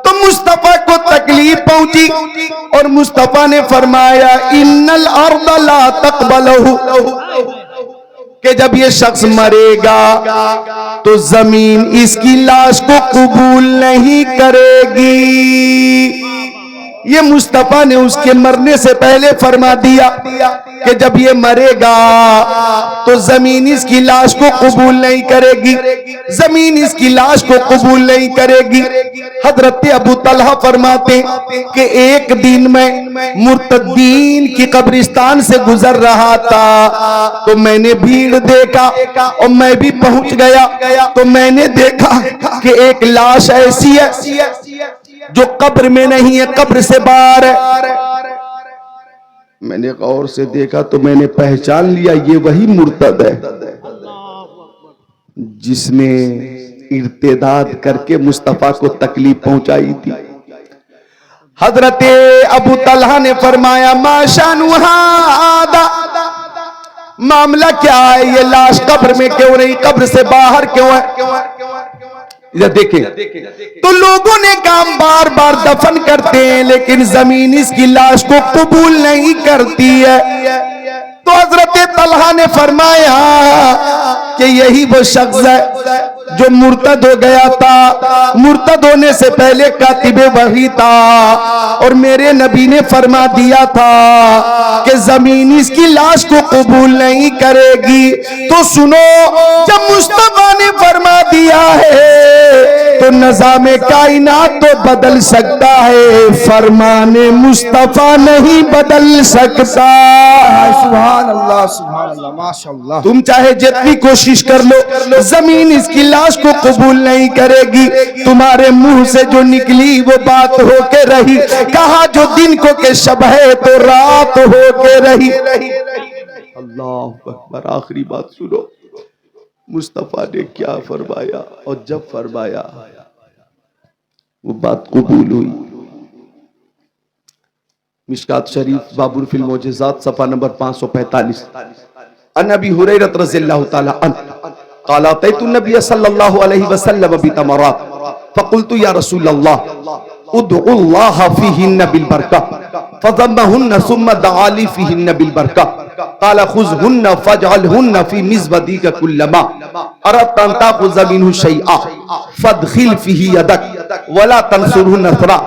تو مصطفیٰ کو تکلیف پہنچی، اور مصطفیٰ نے فرمایا ان الارض لا تقبلہ، کہ جب یہ شخص مرے گا تو زمین اس کی لاش کو قبول نہیں کرے گی۔ یہ مصطفیٰ نے اس کے مرنے سے پہلے فرما دیا کہ جب یہ مرے گا تو زمین اس کی لاش کو قبول نہیں کرے گی، زمین اس کی لاش کو قبول نہیں کرے گی۔ حضرت ابو طلحہ فرماتے کہ ایک دن میں مرتدین کی قبرستان سے گزر رہا تھا تو میں نے بھیڑ دیکھا، اور میں بھی پہنچ گیا تو میں نے دیکھا کہ ایک لاش ایسی ہے جو قبر میں نہیں ہے، قبر سے باہر ہے۔ میں نے غور سے دیکھا تو میں نے پہچان لیا یہ وہی مرتد ہے جس نے ارتداد کر کے مصطفیٰ کو تکلیف پہنچائی تھی۔ حضرت ابو طلحہ نے فرمایا ما شأن ھذا، معاملہ کیا ہے، یہ لاش قبر میں کیوں نہیں، قبر سے باہر کیوں ہے؟ ادھر دیکھیں تو لوگوں نے کام بار بار دفن کرتے ہیں لیکن زمین اس کی لاش کو قبول نہیں کرتی ہے۔ تو حضرت طلحہ نے فرمایا کہ یہی وہ شخص ہے جو مرتد ہو گیا تھا، مرتد ہونے سے پہلے کاتب وحی تھا، اور میرے نبی نے فرما دیا تھا کہ زمین اس کی لاش کو قبول نہیں کرے گی۔ تو سنو، جب مصطفیٰ نے فرما دیا ہے تو نظام کائنات تو بدل سکتا ہے، فرمان مصطفیٰ نہیں بدل سکتا۔ سبحان اللہ، سبحان اللہ، ماشاءاللہ۔ تم چاہے جتنی کوشش کر لو، زمین اس کی لاش کو قبول نہیں کرے گی۔ تمہارے منہ سے جو نکلی وہ بات ہو کے رہی، کہا جو دن کو کہ شب ہے تو رات ہو کے رہی۔ اللہ اکبر۔ آخری بات سنو، مصطفیٰ نے کیا فرمایا، اور جب فرمایا وہ بات قبول ہوئی۔ مشکات شریف باب فی المعجزات صفحہ نمبر 545۔ عن ابی ہریرہ رضی اللہ تعالی عنہ قال اتیت النبی صلی اللہ علیہ وسلم بتمرات فقلت یا رسول اللہ ادعو اللہ فیہن بالبرکہ فضمہن ثم دعا لی فیہن بالبرکہ قال خذہن فاجعلہن فی مزودیک کلما اردت ان تاخذ منہ شیئا فادخل فیہ یدک ولا تنصرہ نصرا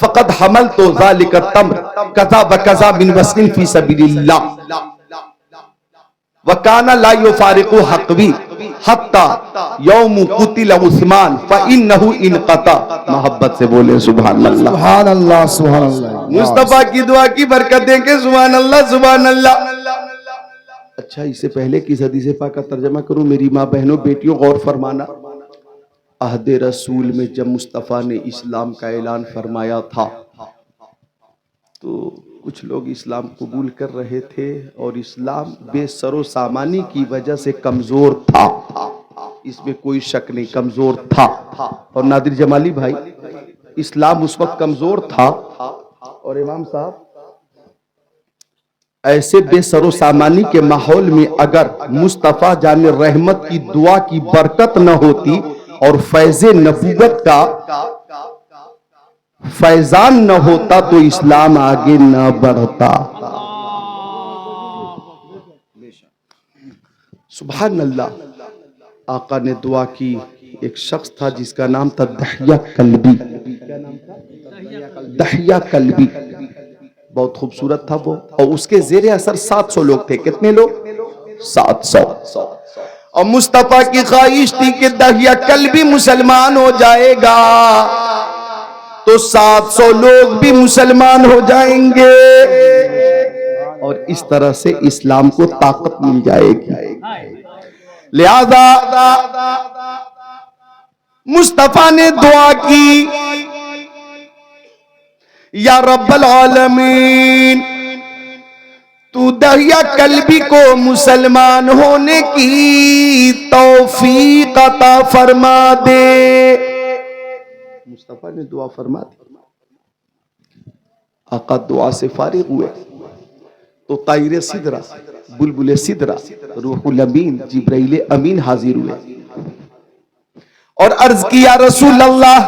فقد حملت ذلك التمر کذا وکذا من وسن فی سبیل اللہ وَكَانَ لَا يُفَارِقُ حَقْوِي حَتَّى يَوْمُ قُتِلَ عثمان فَإِنَّهُ انْقَطَعَ۔ محبت سے بولے سبحان اللہ، سبحان اللہ، سبحان اللہ۔ مصطفیٰ کی دعا کی برکتیں کہ سبحان اللہ، سبحان اللہ۔ اچھا، اس سے پہلے کس حدیث پاک کا ترجمہ کروں؟ میری ماں بہنوں بیٹیوں غور فرمانا۔ عہد رسول میں جب مصطفیٰ نے اسلام کا اعلان فرمایا تھا تو کچھ لوگ اسلام قبول کر رہے تھے، اور اسلام بے سر و سامانی کی وجہ سے کمزور تھا، اس میں کوئی شک نہیں، کمزور تھا۔ اور نادر جمالی بھائی، اسلام اس وقت کمزور تھا، اور امام صاحب ایسے بے سر و سامانی کے ماحول میں اگر مصطفیٰ جان رحمت کی دعا کی برکت نہ ہوتی اور فیض نبوت کا فیضان نہ ہوتا تو اسلام آگے نہ بڑھتا۔ سبحان اللہ۔ آقا نے دعا کی، ایک شخص تھا جس کا نام تھا دحیہ کلبی، دحیہ کلبی، بہت خوبصورت تھا وہ، اور اس کے زیر اثر 700 لوگ تھے۔ کتنے لوگ؟ 700۔ اور مصطفیٰ کی خواہش تھی کہ دہیا کلبی مسلمان ہو جائے گا تو 700 لوگ بھی مسلمان ہو جائیں گے اور اس طرح سے اسلام کو طاقت مل جائے گی. لہذا مصطفیٰ نے دعا کی یا رب العالمین تو دہیا کلبی کو مسلمان ہونے کی توفیق عطا فرما دے. مصطفیٰ نے دعا فرما دی. آقا دعا سے فارغ ہوئے تو طائر سدرہ، بلبل سدرہ، روح الامین جبرائیل امین حاضر ہوئے اور عرض کیا رسول اللہ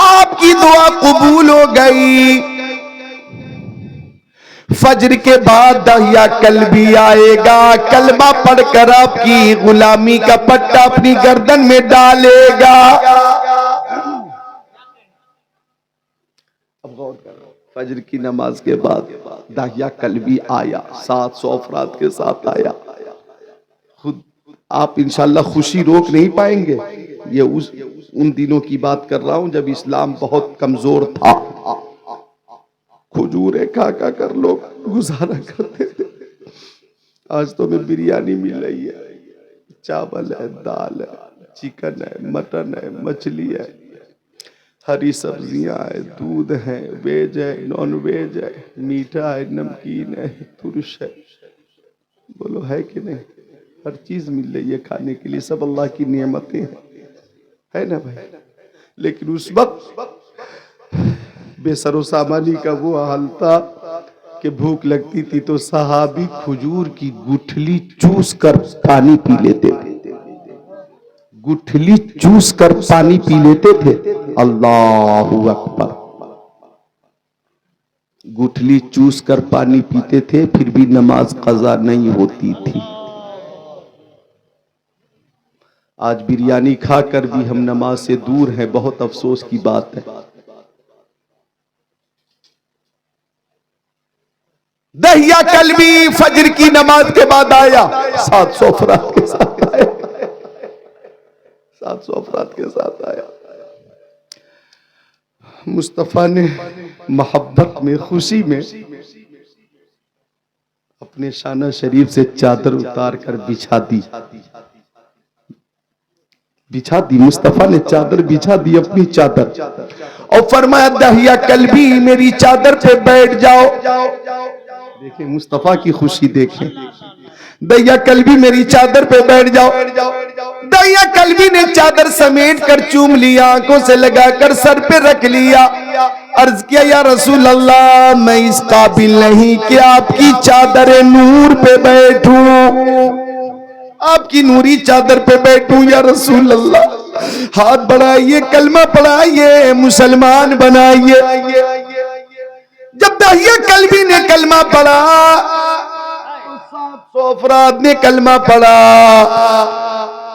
آپ کی دعا قبول ہو گئی. فجر کے بعد دہیا کلبی آئے گا، کلمہ پڑھ کر آپ کی غلامی کا پٹا اپنی گردن میں ڈالے گا. اب غور کرو، فجر کی نماز کے بعد دہیا کلبی آیا، 700 افراد کے ساتھ آیا. خود آپ انشاءاللہ خوشی روک نہیں پائیں گے. یہ ان دنوں کی بات کر رہا ہوں جب اسلام بہت کمزور تھا. کھجوریں کھا کھا کر لوگ گزارا کرتے تھے. آج تو میں بریانی مل رہی ہے، چاول ہے، دال ہے، چکن ہے، مٹن ہے، مچھلی ہے، ہری سبزیاں ہے، دودھ ہے، ویج ہے، نان ویج ہے، میٹھا ہے، نمکین ہے، ترش ہے. بولو ہے کہ نہیں؟ ہر چیز مل رہی ہے کھانے کے لیے. سب اللہ کی نعمتیں ہیں، ہے نا بھائی؟ لیکن اس وقت بے سر و سامانی کا وہ حال تھا کہ بھوک لگتی تھی تو صحابی کھجور کی گٹھلی چوس کر پانی پی لیتے تھے. گٹھلی چوس کر پانی پی لیتے تھے. اللہ اکبر. گٹھلی چوس کر پانی پیتے تھے پھر بھی نماز قضا نہیں ہوتی تھی. آج بریانی کھا کر بھی ہم نماز سے دور ہیں، بہت افسوس کی بات ہے. دہیا کلبی فجر کی نماز کے بعد آیا، 700 افراد کے ساتھ آیا، 700 افراد کے ساتھ آیا. مصطفیٰ نے محبت میں، خوشی میں اپنے شانہ شریف سے چادر اتار کر بچھا دی. مصطفیٰ نے چادر بچھا دی، اپنی چادر، اور فرمایا دہیا کلبی میری چادر پہ بیٹھ جاؤ. دیکھیں مصطفیٰ کی خوشی دیکھیں. دہیا کلبی میری چادر پہ بیٹھ جاؤ. دہیا کلبی نے چادر سمیٹ کر چوم لیا، آنکھوں سے لگا کر سر پہ رکھ لیا. عرض کیا یا رسول اللہ میں اس قابل نہیں کہ آپ کی چادر نور پہ بیٹھوں، آپ کی نوری چادر پہ بیٹھوں یا رسول اللہ. ہاتھ بڑھائیے، کلمہ پڑھائیے، مسلمان بنائیے. جب دہیا کلبی نے کلمہ پڑھا، 700 افراد نے کلمہ پڑھا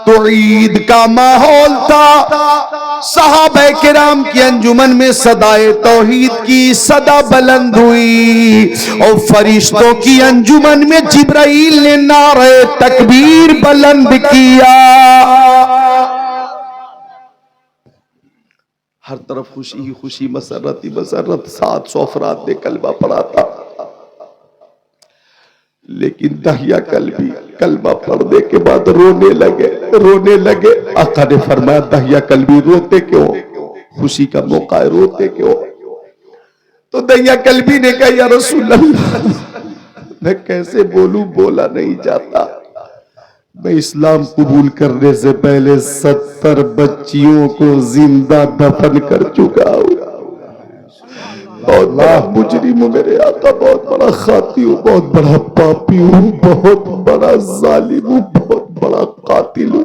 تو عید کا ماحول تھا. صحابہ کرام کی انجمن میں صدائے توحید کی صدا بلند ہوئی اور فرشتوں کی انجمن میں جبرائیل نے نعرہ تکبیر بلند کیا. ہر طرف خوشی ہی خوشی، مسرت ہی مسرت. 700 افراد نے کلمہ پڑھا تھا. لیکن دہیا کلبی کلمہ پڑھنے کے بعد رونے لگے. آقا نے فرمایا دہیا کلبی روتے کیوں؟ خوشی کا موقع ہے، روتے کیوں؟ تو دہیا کلبی نے کہا یا رسول اللہ میں کیسے بولوں، بولا نہیں جاتا. میں اسلام قبول کرنے سے پہلے 70 بچیوں کو زندہ دفن کر چکا ہوں. بہت بڑا مجرم ہوں میرے آقا، بہت بڑا خاطی ہوں، بہت بڑا پاپی ہوں، بہت بڑا ظالم ہوں، بہت بڑا قاتل ہوں.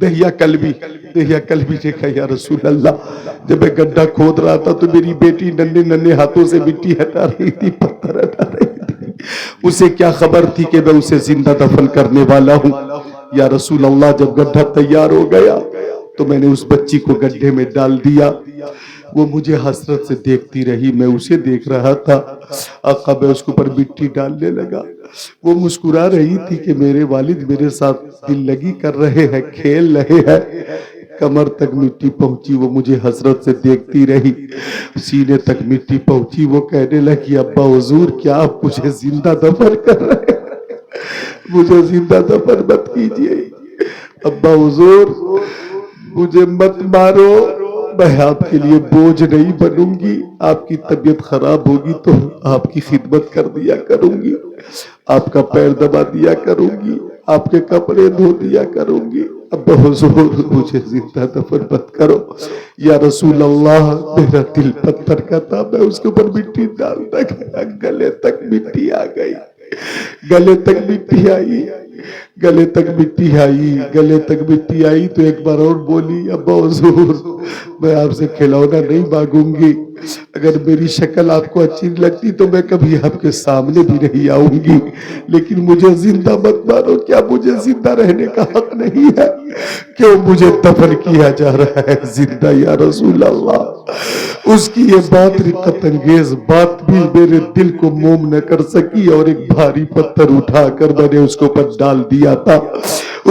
دہیا کلبی نے کہا یا رسول اللہ جب میں گڈھا کھود رہا تھا تو میری بیٹی ننھے ہاتھوں سے مٹی ہٹا رہی تھی، پتھر ہٹا رہی تھی. اسے کیا خبر تھی کہ میں اسے زندہ دفن کرنے والا ہوں. یا رسول اللہ جب گڈھا تیار ہو گیا تو میں نے اس بچی کو گڈھے میں ڈال دیا. وہ مجھے حسرت سے دیکھتی رہی، میں اسے دیکھ رہا تھا. آقا میں اس کے اوپر مٹی ڈالنے لگا. وہ مسکرا رہی تھی کہ میرے والد میرے ساتھ دل لگی کر رہے ہیں، کھیل رہے ہیں۔ کمر تک مٹی پہنچی، وہ مجھے حسرت سے دیکھتی رہی، سینے تک مٹی پہنچی، وہ کہنے لگی ابا حضور کیا آپ مجھے زندہ دفن کر رہے ہیں؟ مجھے زندہ دفن مت کیجیے ابا حضور، مجھے مت مارو، میں آپ کے لیے بوجھ نہیں بنوں گی، آپ کی طبیعت خراب ہوگی تو آپ کی خدمت کر دیا کروں گی، آپ کا پیر دبا دیا کروں گی، آپ کے کپڑے دھو دیا کروں گی، ابا حضور مجھے زندہ دفن مت کرو۔ یا رسول اللہ، میرا دل پتھر کا تھا، میں اس کے اوپر مٹی ڈالتا گیا، گلے تک مٹی آ گئی، گلے تک مٹی آئی، گلے تک مٹی آئی، گلے تک مٹی آئی تو ایک بار اور بولی ابا حضور میں آپ سے کھلونا نہیں مانگوں گی، اگر میری شکل آپ کو اچھی لگتی تو میں کبھی آپ کے سامنے بھی نہیں آؤں گی، لیکن مجھے زندہ مت مارو، کیا مجھے زندہ رہنے کا حق نہیں ہے؟ کیوں مجھے دفن کیا جا رہا ہے زندہ یا رسول اللہ؟ اس کی یہ بات رقت انگیز بات بھی میرے دل کو موم نہ کر سکی، اور ایک بھاری پتھر اٹھا کر میں نے اس کو پر ڈال دیا تھا۔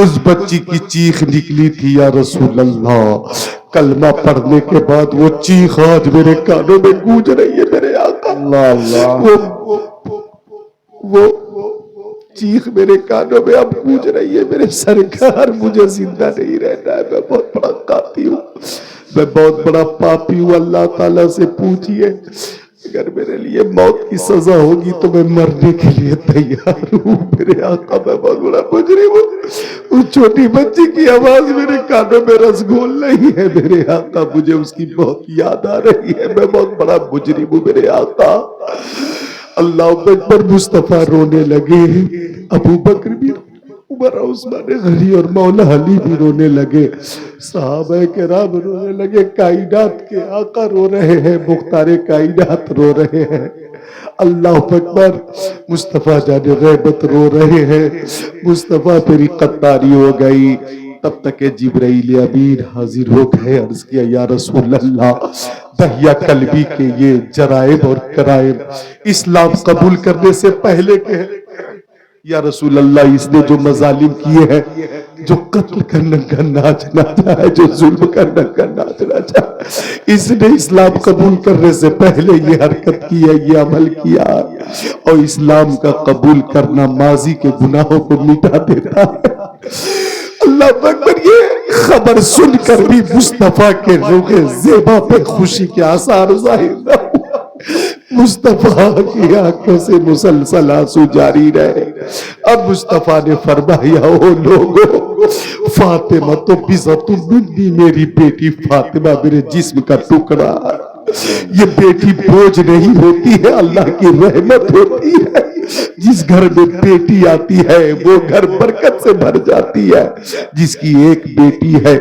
اس بچی کی چیخ نکلی تھی یا رسول اللہ، کلمہ پڑھنے کے بعد وہ چیخ آج میرے کانوں میں گونج رہی ہے میرے آقا، وہ چیخ میرے کانوں میں اب گونج رہی ہے میرے سرکار، مجھے زندہ نہیں رہنا ہے، میں بہت بڑا قاتی ہوں، میں بہت بڑا پاپی ہوں، اللہ تعالیٰ سے پوچھئے اگر میرے لیے موت کی سزا ہوگی تو میں مرنے کے لیے تیار ہوں، میرے آقا میں بہت بڑا مجرم ہوں۔ اس چھوٹی بچی کی آواز میرے کانوں میں رسگول نہیں ہے میرے آقا، مجھے اس کی بہت یاد آ رہی ہے، میں بہت بڑا مجرم ہوں میرے آقا۔ اللہ اکبر، مصطفیٰ رونے لگے، ابو بکر بھی، عمر عثمان غنی اور مولا علی بھی رونے لگے، صحابہ کرام رونے لگے، کائنات کے آقا رو رہے ہیں، مختار کائنات رو رہے ہیں، اللہ اکبر، مصطفیٰ جان رحمت رو رہے ہیں، مصطفیٰ پہ قطاری ہو گئی۔ تب تک جبرائیل امین حاضر ہو گئے، عرض کیا یا رسول اللہ، دہیہ قلبی کے یہ جرائم اور کرائم اسلام قبول کرنے سے پہلے کے ہیں یا رسول اللہ، اس نے جو مظالم کیے ہیں، جو قتل کرنے کا ناچ ناچا ہے، جو ظلم کرنے کا ناچ ناچا ہے، اس نے اسلام قبول کرنے سے پہلے یہ حرکت کی ہے، یہ عمل کیا، اور اسلام کا قبول کرنا ماضی کے گناہوں کو مٹا دیتا ہے۔ اللہ اکبر، یہ خبر سن کر بھی مصطفیٰ کے روح زیبا پہ خوشی کے آثار ظاہر نہ ہوا، مصطفیٰ کی آنکھوں سے مسلسل آنسو جاری رہے۔ اب مصطفیٰ نے فرمایا، او لوگو، فاطمہ تو بضعۃ منی، میری بیٹی فاطمہ میرے جسم کا ٹکڑا، یہ بیٹی بوجھ نہیں ہوتی ہے، اللہ کی رحمت ہوتی ہے، جس گھر میں بیٹی آتی ہے وہ گھر برکت سے بھر جاتی ہے، جس کی ایک بیٹی ہے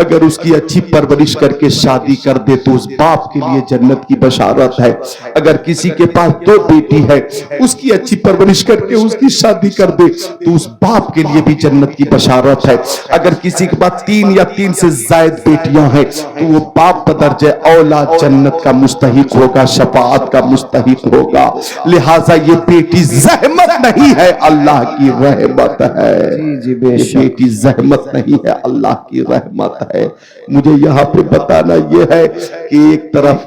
اگر اس کی اچھی پرورش کر کے شادی کر دے تو اس باپ کے لیے جنت کی بشارت ہے، اگر کسی کے پاس دو بیٹی ہے اس کی اچھی پرورش کر کے اس کی شادی کر دے تو اس باپ کے لیے بھی جنت کی بشارت ہے، اگر کسی کے پاس 3 یا 3 سے زائد بیٹیاں ہیں تو وہ باپ بدرجہ اولا جنت کا مستحق ہوگا، شفاعت کا مستحق ہوگا۔ لہٰذا یہ بیٹی زحمت نہیں ہے، اللہ کی رحمت ہے، یہ بیٹی زحمت نہیں ہے، اللہ کی رحمت ہے۔ مجھے یہاں پہ بتانا یہ ہے کہ ایک طرف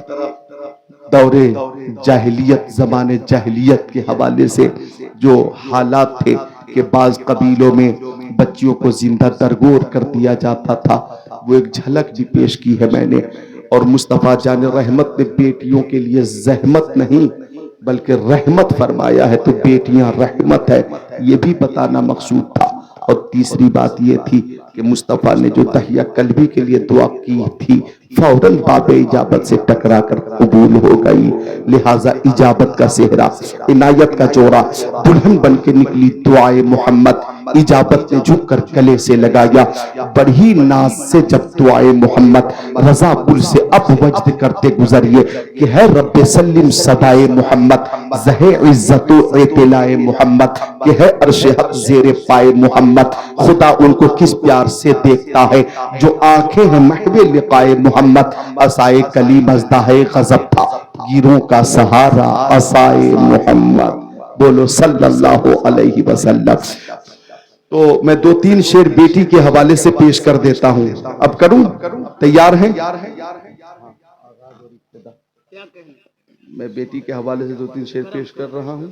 دور جاہلیت، زمانے جاہلیت کے حوالے سے جو حالات تھے کہ بعض قبیلوں میں بچیوں کو زندہ درگور کر دیا جاتا تھا، وہ ایک جھلک بھی پیش کی ہے میں نے، اور مصطفیٰ جان رحمت نے بیٹیوں کے لیے زحمت نہیں بلکہ رحمت فرمایا ہے، تو بیٹیاں رحمت ہے، یہ بھی بتانا مقصود تھا۔ اور تیسری بات یہ تھی کہ مصطفیٰ نے جو تحیہ قلبی کے لیے دعا کی تھی فوراً باب اجابت سے ٹکرا کر قبول ہو گئی، لہٰذا اجابت کا صحرا، عنایت کا جوڑا، دلہن بن کے نکلی دعائے محمد، اجابت نے جھک کر گلے سے لگایا، بڑی ناز سے جب دعائے محمد رضا گل سے اب وجد کرتے گزریے کہ ہے رب سلم صدائے محمد، زہ عزت و اطلاع محمد، کہ ہے عرش حق زیر پائے محمد، خدا ان کو کس پیار سے دیکھتا ہے جو آنکھیں ہیں محو لقائے محمد، عصائے کلیم ازدہ غضب تھا گیروں کا سہارا عصائے محمد۔ بولو صلی اللہ علیہ وسلم. تو میں 2-3 شعر بیٹی کے حوالے سے پیش کر دیتا ہوں. اب کروں؟ تیار ہیں؟ میں بیٹی کے حوالے سے 2-3 شعر پیش کر رہا ہوں.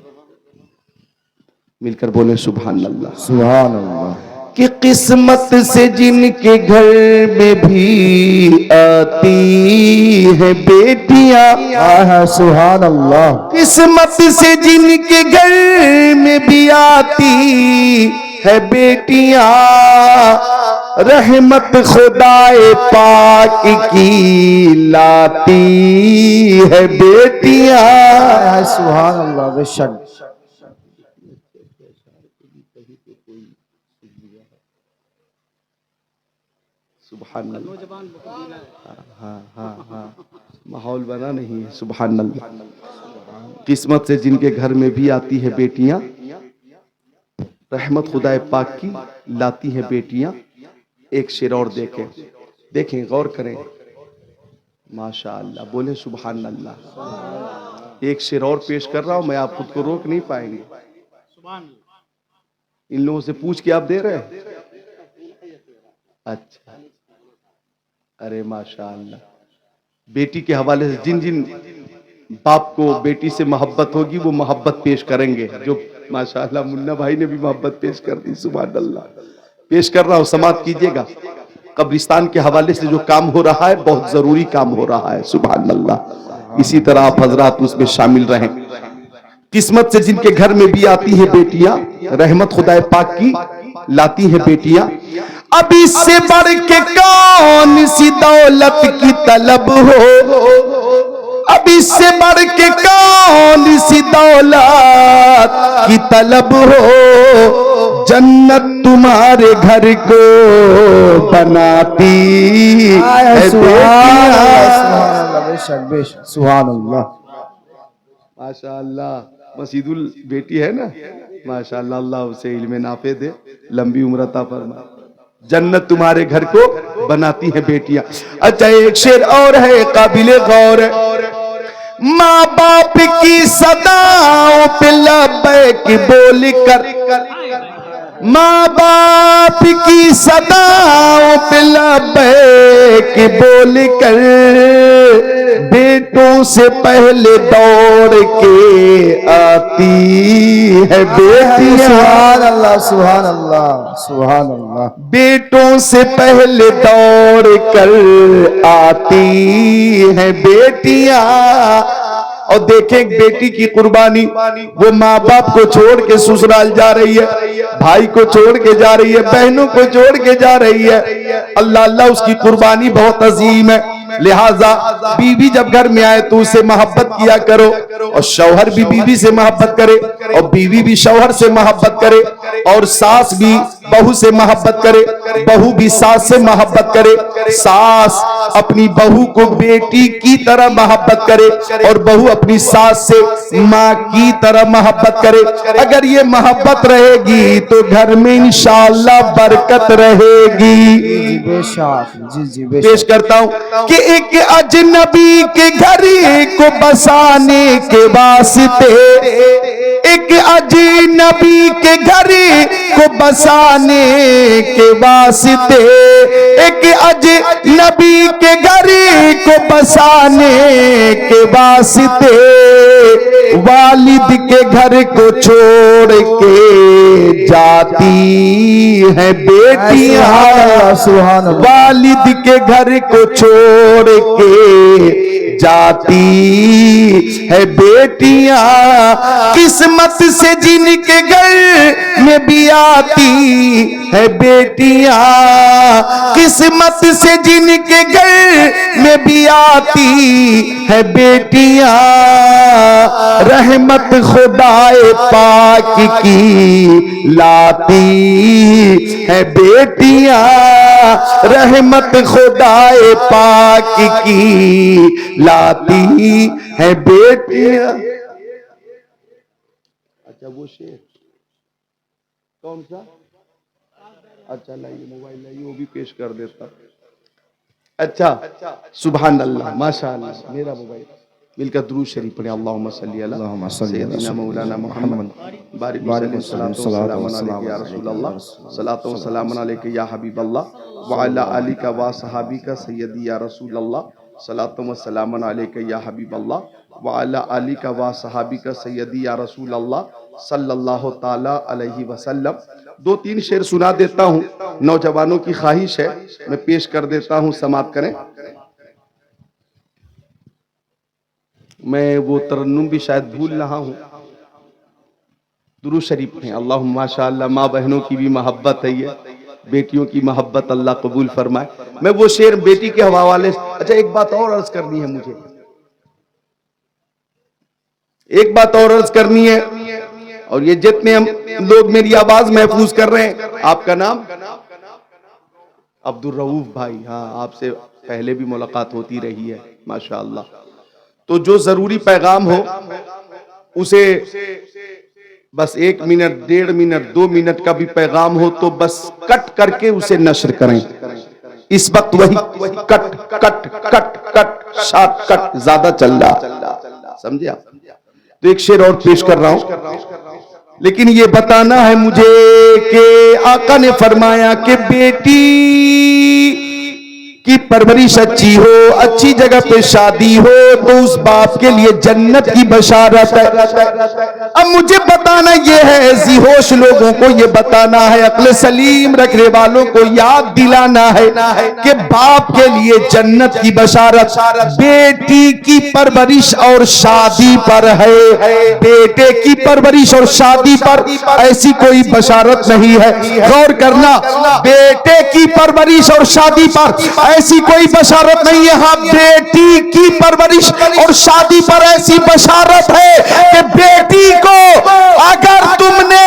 مل کر بولیں سبحان اللہ. سبحان اللہ. کہ قسمت سے جن کے گھر میں بھی آتی ہیں بیٹیاں، سبحان اللہ. قسمت سے جن کے گھر میں بھی آتی ہے بیٹیاں، رحمت خدائے پاک کی لاتی ہے بیٹیاں. سبحان اللہ. بے شک. سبحان اللہ. ہاں ماحول بنا نہیں ہے. سبحان اللہ. قسمت سے جن کے گھر میں بھی آتی ہے بیٹیاں، رحمت خدائے پاک کی لاتی ہے بیٹیاں. ایک شعر اور دیکھیں غور کریں. ماشاء اللہ. بولیں سبحان اللہ. ایک شعر اور پیش کر رہا ہوں میں، آپ خود کو روک نہیں پائیں گے. ان لوگوں سے پوچھ کے آپ دے رہے ہیں؟ اچھا. ارے ماشاء اللہ. بیٹی کے حوالے سے جن جن باپ کو بیٹی سے محبت ہوگی وہ محبت پیش کریں گے. جو ماشاء اللہ منا بھائی نے بھی محبت پیش کر دی. سبحان اللہ. پیش کر رہا ہوں، سماعت کیجئے گا. قبرستان کے حوالے سے جو کام ہو رہا ہے بہت ضروری کام ہو رہا ہے. سبحان اللہ. اسی طرح آپ حضرات اس میں شامل رہیں. قسمت سے جن کے گھر میں بھی آتی ہے بیٹیاں، رحمت خدائے پاک کی لاتی ہے بیٹیاں. اب اس سے بڑھ کے کون سی دولت کی طلب ہو، اب اس سے بڑھ کے کون سی دولت کی طلب ہو، جنت تمہارے گھر کو بناتی ہے بیٹیاں. بے شک. بے شک. سبحان اللہ. ماشاء اللہ. مسجد البیٹی ہے نا، ماشاء اللہ. اللہ اسے علم نافع دے، لمبی عمر عطا فرمائے. جنت تمہارے گھر کو بناتی ہے بیٹیاں. اچھا ایک شعر اور ہے قابل غور ہے. ماں باپ کی صداؤں پہ لبیک بول کر، ماں باپ کی صداؤں پہ لبیک بول کر، بیٹوں سے پہلے دوڑ کے آتی ہے بیٹیاں. سبحان اللہ. سبحان اللہ. سبحان اللہ. بیٹوں سے پہلے دوڑ کر آتی ہے بیٹیاں. اور دیکھیں بیٹی کی قربانی، وہ ماں باپ کو چھوڑ کے سسرال جا رہی ہے، بھائی کو چھوڑ کے جا رہی ہے، بہنوں کو چھوڑ کے جا رہی ہے. اللہ اللہ اس کی قربانی بہت عظیم ہے. لہٰذا بیوی جب گھر میں آئے تو اسے محبت کیا کرو، اور شوہر بھی بیوی سے محبت کرے، اور بیوی بھی شوہر سے محبت کرے، اور ساس بھی بہو سے محبت کرے، بہو بھی ساس سے محبت کرے. ساس اپنی بہو کو بیٹی کی طرح محبت کرے، اور بہو اپنی ساس سے ماں کی طرح محبت کرے. اگر یہ محبت رہے گی تو گھر میں انشاءاللہ برکت رہے گی. بے شک. جی جی. بے پیش شک. کرتا ہوں کہ ایک اجنبی کے گھر کو بسانے کے واسطے، ایک اجنبی کے گھر کو بسانے کے واسطے، ایک اجنبی کے گھر کو بسانے کے واسطے، والد کے گھر کو چھوڑ کے جاتی ہے بیٹیاں. سبحان اللہ. والد کے گھر کو چھوڑ کے جاتی ہے بیٹیاں. قسمت سے جن کے گھر میں بھی آتی ہے بیٹیاں، قسمت سے جن کے گھر میں بھی آتی ہے بیٹیاں، رحمت خدائے پاک کی لاتی ہے بیٹیاں، رحمت خدائے پاک کی لاتی ہے بیٹیاں. اچھا وہ شعر کون سا؟ اچھا لائیے موبائل لائیے، وہ بھی پیش کر دیتا. اچھا سبحان اللہ. ماشاء اللہ. میرا موبائل مل کر درود شریف پڑھیں. اللہم صلی علی سیدنا مولانا محمد بارک وسلم صلاۃ و سلام یا رسول اللہ صلاۃ و سلام علیک یا حبیب اللہ وعلی آلک و صحابک سیدی یا رسول اللہ صلاۃ و سلام علیک یا حبیب اللہ وعلی آلک و صحابک سیدی یا رسول اللہ صلی اللہ تعالی علیہ وسلم. 2-3 شعر سنا دیتا ہوں, نوجوانوں کی خواہش ہے, میں پیش کر دیتا ہوں, سماعت کریں. میں وہ ترنم بھی شاید بھول رہا ہوں. درود شریف ہیں. اللہم ماشاءاللہ, ماں بہنوں کی بھی محبت ہے, یہ بیٹیوں کی محبت اللہ قبول فرمائے. میں وہ شعر بیٹی کے حوالے سے, اچھا ایک بات اور عرض کرنی ہے مجھے, ایک بات اور عرض کرنی ہے, اور یہ جتنے ہم لوگ میری آواز محفوظ کر رہے ہیں. آپ کا نام عبدالرؤف بھائی, ہاں آپ سے پہلے بھی ملاقات ہوتی رہی ہے ماشاءاللہ. تو جو ضروری پیغام ہو اسے بس 1 منٹ 1.5 منٹ 2 منٹ کا بھی پیغام ہو تو بس کٹ کر کے اسے نشر کریں. اس وقت وہی کٹ کٹ کٹ کٹ شارٹ کٹ زیادہ چل رہا, سمجھے آپ. تو ایک شعر اور پیش کر رہا ہوں, لیکن یہ بتانا ہے مجھے کہ آقا نے فرمایا کہ بیٹی کی پرورش اچھی ہو, اچھی جگہ پہ شادی ہو تو اس باپ کے لیے جنت کی بشارت ہے. اب مجھے بتانا یہ ہے, ذی ہوش لوگوں کو یہ بتانا ہے, عقل سلیم رکھنے والوں کو یاد دلانا ہے کہ باپ کے لیے جنت کی بشارت بیٹی کی پرورش اور شادی پر ہے. بیٹے کی پرورش اور شادی پر ایسی کوئی بشارت نہیں ہے. غور کرنا, بیٹے کی پرورش اور شادی پر ایسی کوئی بشارت نہیں ہے. ہاں, بیٹی کی پرورش اور شادی پر ایسی بشارت ہے کہ بیٹی کو اگر تم نے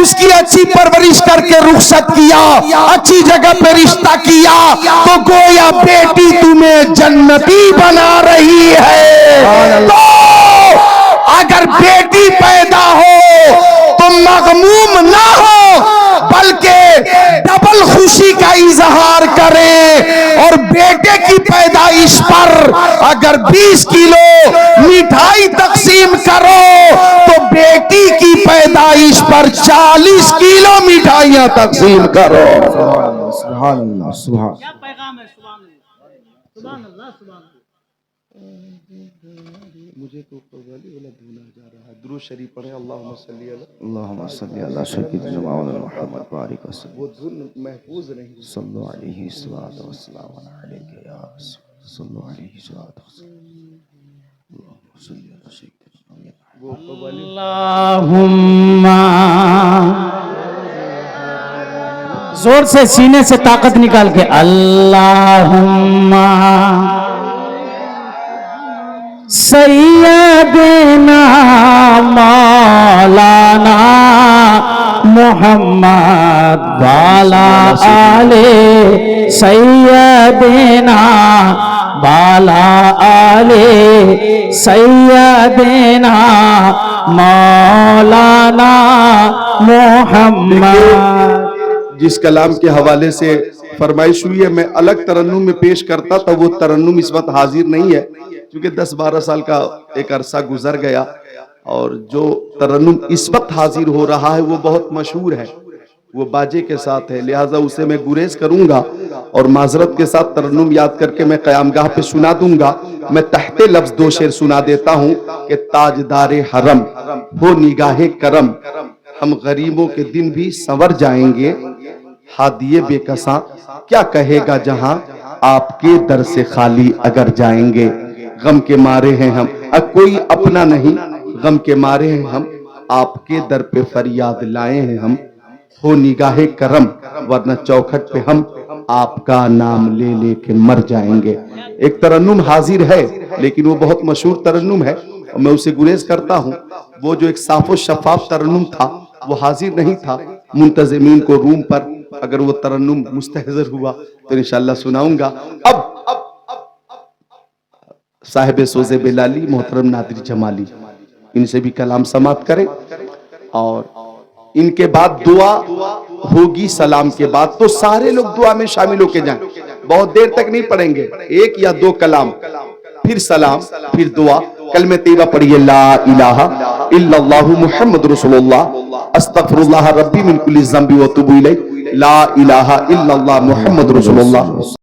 اس کی اچھی پرورش کر کے رخصت کیا, اچھی جگہ پہ رشتہ کیا, تو گویا بیٹی تمہیں جنتی بنا رہی ہے. تو اگر بیٹی پیدا ہو تو مغموم نہ ہو, بلکہ ڈبل خوشی کا اظہار کریں, اور بیٹے کی پیدائش پر اگر 20 کلو مٹھائی تقسیم کرو تو بیٹی کی پیدائش پر 40 کلو مٹھائیاں تقسیم کرو. سبحان اللہ, سبحان کیا پیغام ہے. سبحان اللہ, سبحان اللہ, سبحان اللہ. مجھے تو قوالی والا بھولا جا رہا ہے. درود شریف پڑھیں. اللہم صلی علی اللہم صلی علی سیدنا مولانا محمد بارک وسلم. وہ دھن محفوظ نہیں. صلو علیہ السلام علیکہ یا رسول, صلو علیہ السلام. اللہم صلی علی سیدنا وہ قوالی اللہم, زور سے سینے سے طاقت نکال کے اللہم سیدنا مولانا محمد والا آلے سیدنا والا آلے سیدنا مولانا محمد. جس کلام کے حوالے سے فرمائش ہوئی ہے, میں الگ ترنم میں پیش کرتا تھا, وہ ترنم اس وقت حاضر نہیں ہے کیونکہ 10-12 سال کا ایک عرصہ گزر گیا, اور جو ترنم اس وقت حاضر ہو رہا ہے وہ بہت مشہور ہے, وہ باجے کے ساتھ ہے, لہٰذا اسے میں گریز کروں گا اور معذرت کے ساتھ ترنم یاد کر کے میں قیام گاہ پہ سنا دوں گا. میں تحت لفظ 2 شعر سنا دیتا ہوں کہ تاجدار حرم ہو نگاہ کرم, ہم غریبوں کے دن بھی سنور جائیں گے, ہادیے بے کساں کیا کہے گا جہاں آپ کے در سے خالی اگر جائیں گے. غم کے مارے ہیں ہم, کوئی اپنا نہیں, غم کے مارے ہیں ہم, آپ کے در پہ فریاد لائے ہیں ہم, ہو نگاہ کرم ورنہ چوکھٹ پہ ہم آپ کا نام لے لے کے مر جائیں گے. ایک ترنم حاضر ہے لیکن وہ بہت مشہور ترنم ہے, اور میں اسے گریز کرتا ہوں. وہ جو ایک صاف و شفاف ترنم تھا وہ حاضر نہیں تھا. منتظمین کو روم پر اگر وہ ترنم مستحضر ہوا تو انشاءاللہ سناؤں گا. اب صاحب سوز بلالی محترم نادری جمالی, ان سے بھی کلام سماعت کریں, اور ان کے بعد دعا ہوگی سلام کے بعد. تو سارے لوگ دعا میں شامل ہو کے جائیں, بہت دیر تک نہیں پڑھیں گے, 1 یا 2 کلام, پھر سلام، پھر دعا، کلمہ طیبہ پڑھیے لا الہ الا اللہ محمد رسول اللہ استغفر اللہ ربی من کل ذنب و اتوب الیہ، لا الہ الا اللہ محمد رسول اللہ۔